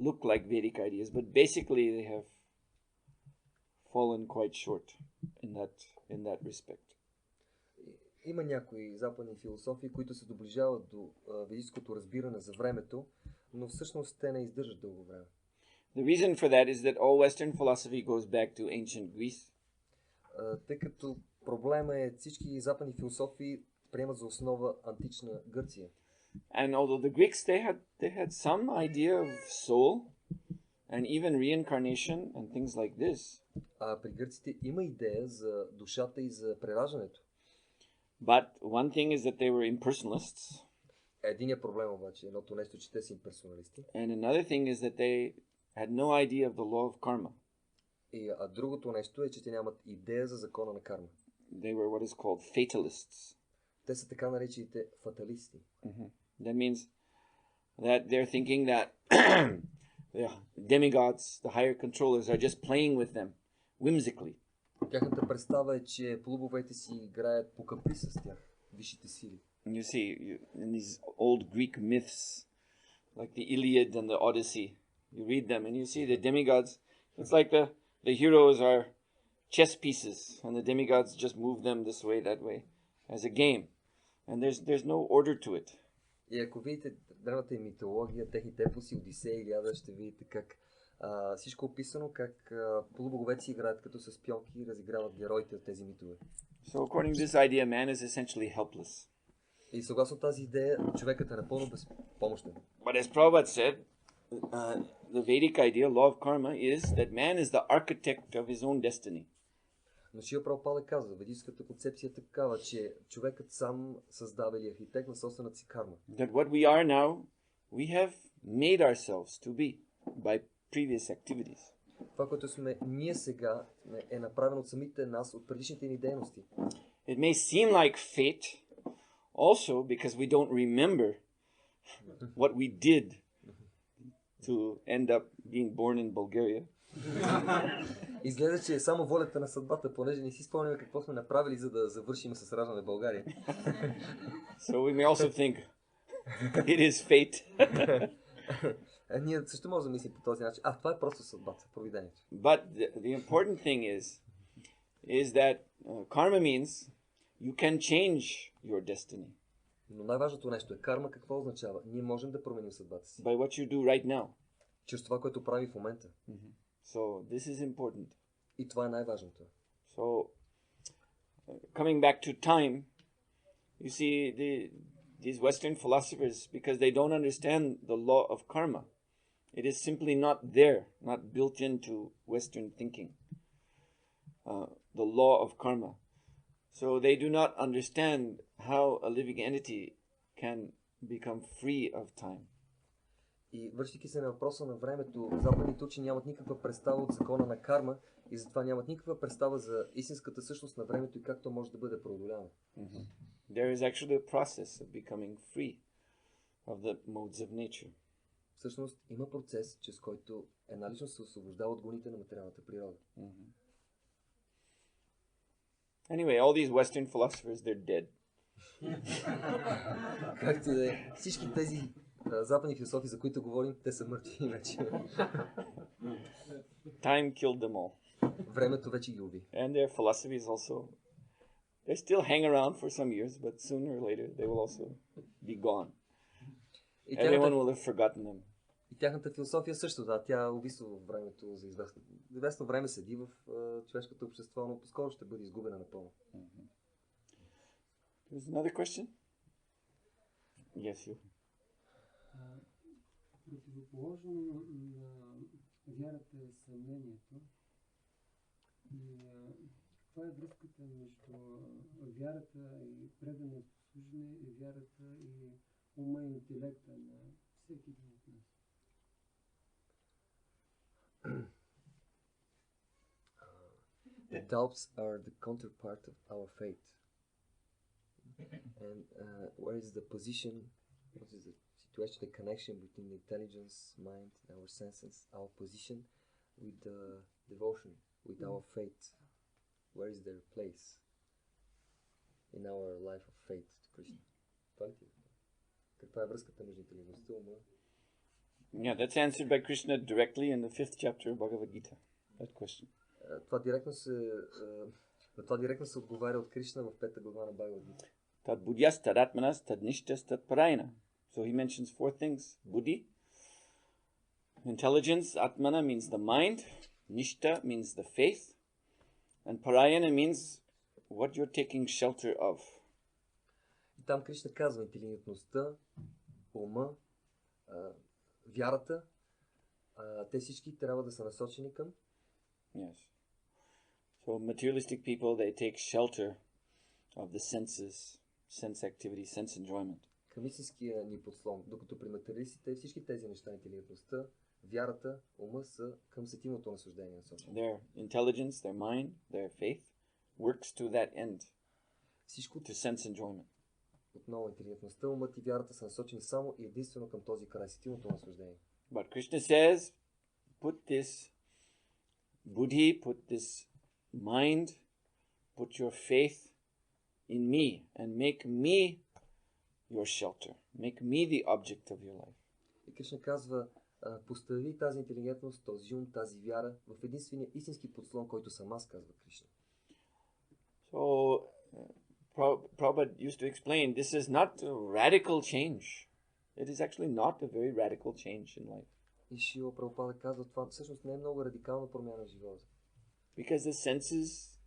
look like Vedic ideas, but basically they have fallen quite short in that respect. Има някои западни философии, които се доближават до ведическото разбиране за времето, но всъщност те не издържат дълго време. The reason for that is that all Western philosophy goes back to ancient Greece. Тъй като проблема е всички западни философии приемат за основа антична Гърция. And although the Greeks they had some idea of soul and even reincarnation and things like this. При гърците има идея за душата и за прераждането. But one thing is that they were impersonalists. Единият проблем обаче, едното нещо, че те са имперсоналисти. And another thing is that they had no idea of the law of karma. А другото нещо е, че те нямат идея за закона на карма. They were what is called fatalists. Те са така наречените фаталисти. That means that they're thinking that the demigods, the higher controllers, are just playing with them whimsically. Тяхната представа е, че полубовете си играят по каприз с тях, висшите сили. You see, in these old Greek myths, like the Iliad and the Odyssey, you read them and you see the demigods. It's like the heroes are chess pieces, and the demigods just move them this way, that way, as a game. And there's no order to it. И ако видите древната и митология, техните епоси, Одисея, Илиада, ще видите как всичко описано, как полубоговете си играят като с пионки и разиграват героите от тези митове. So according to this idea, man is essentially helpless. И съгласно тази идея, човекът е напълно безпомощен. But as Prabhupada said, the Vedic idea, law of karma, is that man is the architect of his own destiny. Но Шрила Прабхупада казва, ведическата концепция е такава, че човекът сам създава или архитект на собствената си карма. That what we are now, we have made ourselves to be by previous activities. Това, което сме ние сега, е направено от самите нас, от предишните ни дейности. It may seem like fate, also because we don't remember what we did to end up being born in Bulgaria. Изглежда, че е само волята на съдбата, понеже не си спомняме какво сме направили, за да завършим с раждане в България. So we may also think it is fate. Ние също можем да мислим по този начин. Това е просто съдбата, провидението. But the important thing is that karma means You can change your destiny Но най-важното нещо е карма. Какво означава? Ние можем да променим съдбата си. by what you do right now. Чрез това, което прави в момента. So this is important. И това е най-важното. So coming back to time, you see these Western philosophers, because they don't understand the law of karma, it is simply not there, not built into Western thinking. The law of karma. So they do not understand how a living entity can become free of time. И връщайки се на въпроса на времето, западните учени нямат никаква представа от закона на карма и затова нямат никаква представа за истинската същност на времето и как то може да бъде преодоляно. There is actually a process of becoming free of the modes of nature. Всъщност има процес, чрез който една личност се освобождава от гоните на материалната природа. Anyway, all these Western philosophers, they're dead. Както и да е, всички тези западни философии, за които говорим, те са мъртви вече. Time killed them all. Времето вече ги уби. And their philosophies also, they still hang around for some years, but sooner or later they will also be gone. Everyone will have forgotten them. И тяхната философия също, да, тя убийства в времето за известно време седи в човешкото общество, но по-скоро ще бъде изгубена напълно. There's another question? Yes, you. Противоположно на вярата е съмнението. И каква е връзката между вярата и преданото служене и вярата и ума и интелекта на всеки един от нас? The doubts are the counterpart of our faith. And where is the position, what is the situation, the connection between the intelligence, mind, our senses, our position with the devotion, with our faith? Where is their place in our life of faith to Krishna? Каква е връзката между интелигентността, ума? Yeah, that's answered by Krishna directly in the 5th chapter of Bhagavad Gita. That question. Това директно се отговаря от Кришна в 5 глава на Бхагавад Гита. Tad buddhyas tad atmanas tad nishtas tad parayana. So he mentions 4 things. Buddhi, intelligence, atmana means the mind, nishta means the faith, and parayana means what you're taking shelter of. И там Кришна казва интелигентността, ума, вярата, те всички трябва да са насочени към. Yes. So materialistic people, they take shelter of the senses, sense activity, sense enjoyment. Към истинския ни подслон, докато при материалистите всички тези неща, интелигентността, вярата, ума са към сетивното наслаждение насочени. Their intelligence, their mind, their faith works to that end. Всичко to sense enjoyment. Отново интелигентността, умът и вярата са насочени само и единствено към този край, сетивното наслаждение. But Krishna says, put this buddhi, put this mind, put your faith in me and make me your shelter. Make me the object of your life. И Кришна казва, постави тази интелигентност, този ум, тази вяра в единствения истински подслон, който съм аз, казва Кришна. So, Prabhupada used to explain, this is not a radical change. It is actually not a very radical change in life. И Шила Прабхупада казва, това всъщност не е много радикална промяна в живота. Because the senses,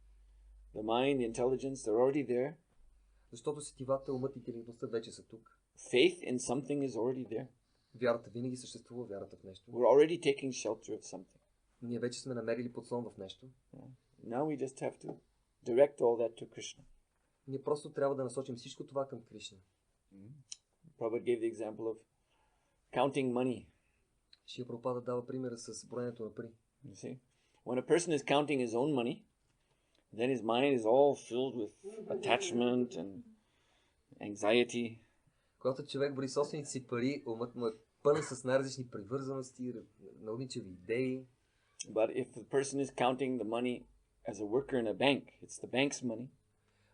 the mind, the intelligence, they're already there. Защото сетивата, умът и интелигентността вече са тук. Faith in something is already there. Вярата винаги съществува, вярата в нещо. We're already taking shelter of something. Ние вече сме намерили подслон в нещо. Now we just have to direct all that to Krishna. Ние просто трябва да насочим всичко това към Кришна. Prabhupada gave the example of counting money. Шила Прабхупада дава примера с броенето на пари. You see, when a person is counting his own money, then his mind is all filled with attachment and anxiety. Когато човек брои собствените си пари, умът му е пълен с най-различни привързаности, наудничеви идеи. But if the person is counting the money as a worker in a bank, it's the bank's money.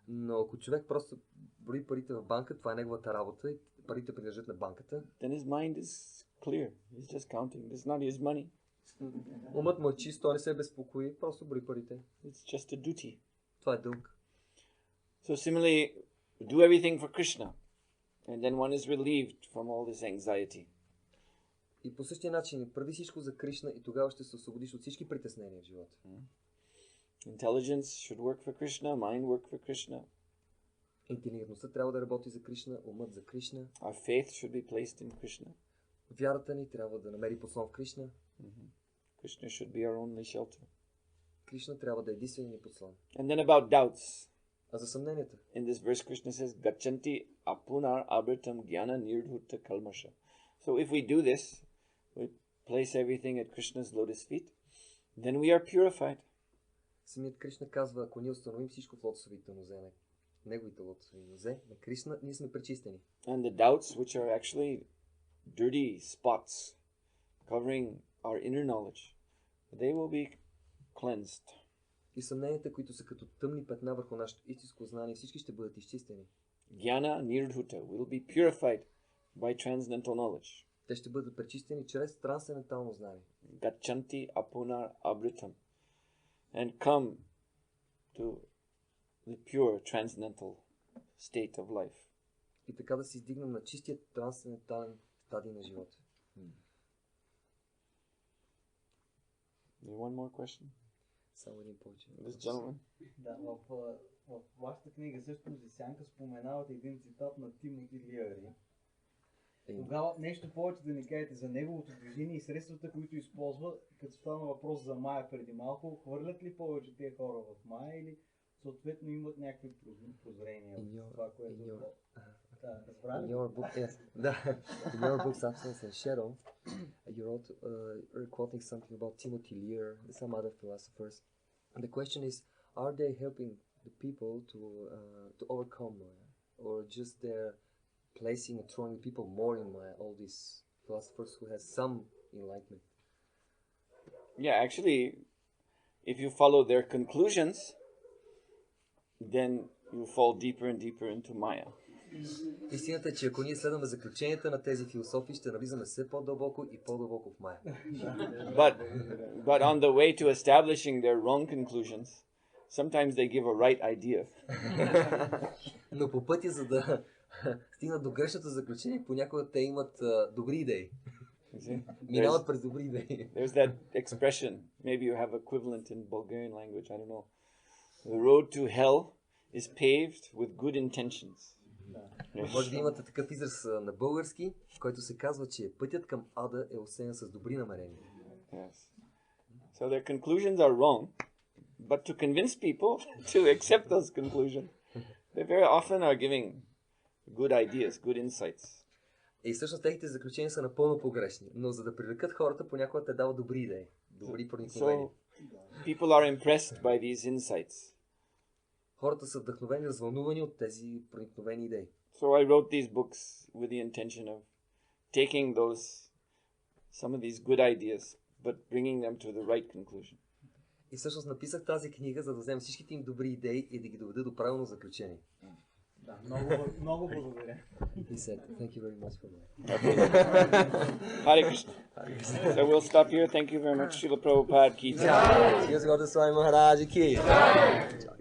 Но ако човек просто брои парите в банка, това е неговата работа и парите принадлежат на банката. Then his mind is clear. He's just counting. It's not his money. Умът му е чист, той не се безпокои, просто брои парите. It's just a duty. Това е дълг. So similarly, do everything for Krishna, and then one is relieved from all this anxiety. И по същия начин, прави всичко за Кришна и тогава ще се освободиш от всички притеснения в живота. Intelligence should work for Krishna, mind work for Krishna. Интелигентността трябва да работи за Кришна, умът за Кришна. Our faith should be placed in Krishna. Вярата ни трябва да намери подслон в Кришна. Krishna should be our only shelter. Кришна трябва да е единственият ни подслон. And then about doubts. А за съмненията? In this verse, Krishna says, Gachanti apunar abritam jnana nirdhuta kalmasha. So if we do this, we place everything at Krishna's lotus feet, then we are purified. Самият Кришна казва, ако ние установим всичко в лотосовите нозе на неговите лотосови нозе, на Кришна, ние сме пречистени. And the doubts, which are actually dirty spots covering our inner knowledge, they will be cleansed. И съмненията, които са като тъмни петна върху нашето истинско знание, всички ще бъдат изчистени. Jnana nirdhuta will be purified by transcendental knowledge. Те ще бъдат пречистени чрез трансцендентално знание. Gachanti apunar abritam. And come to the pure transcendental state of life. И така да се издигнем на чистият трансцендентален стадий на живота. One more question? Само един повече. This gentleman? Да, в вашата книга също за Сянка споменавате един цитат на Тимоти Лиари. Тогава нещо повече да ни кажете за неговото движение и средствата, които използва, като стана въпрос за Майя преди малко, хвърлят ли повече тези хора в Майя или съответно имат някакви прозрения в това, което In your book, yes, in your book, Substance and Shadow, you wrote, you're quoting something about Timothy Lear and some other philosophers. And the question is, are they helping the people to overcome Maya, or just they're placing and throwing people more in Maya? All these philosophers who has some enlightenment. Yeah, actually, if you follow their conclusions, then you fall deeper and deeper into Maya. Истината е, че ако ние следваме заключенията на тези философии, ще навлизаме все по-дълбоко и по-дълбоко в Майя. But on the way to establishing their wrong conclusions, sometimes they give a right idea. Но по пътя, за да стигнат до грешното заключение, понякога те имат добри идеи. Минават през добри идеи. There's that expression, maybe you have equivalent in Bulgarian language, I don't know. The road to hell is paved with good intentions. Може да имате такъв израз на български, в който се казва, че пътят към ада е осеян с добри намерения. Yes. So their conclusions are wrong, but to convince people to accept those conclusions, they very often are giving good ideas, good insights. И всъщност техните заключения са напълно погрешни, но за да привлекат хората, понякога те дават добри идеи, добри проникновения. So people are impressed by these insights. Хората са вдъхновени, развълнувани от тези проникновени идеи. So I wrote these books with the intention of taking some of these good ideas, but bringing them to the right conclusion. И всъщност написах тази книга, за да вземем всичките им добри идеи и да ги доведа до правилно заключение. Да, много благодаря. He said, thank you very much for that. Hare Krishna. So we'll stop here. Thank you very much. Srila Prabhupada ki jai. Srila Sухотра Махараджа ki jai.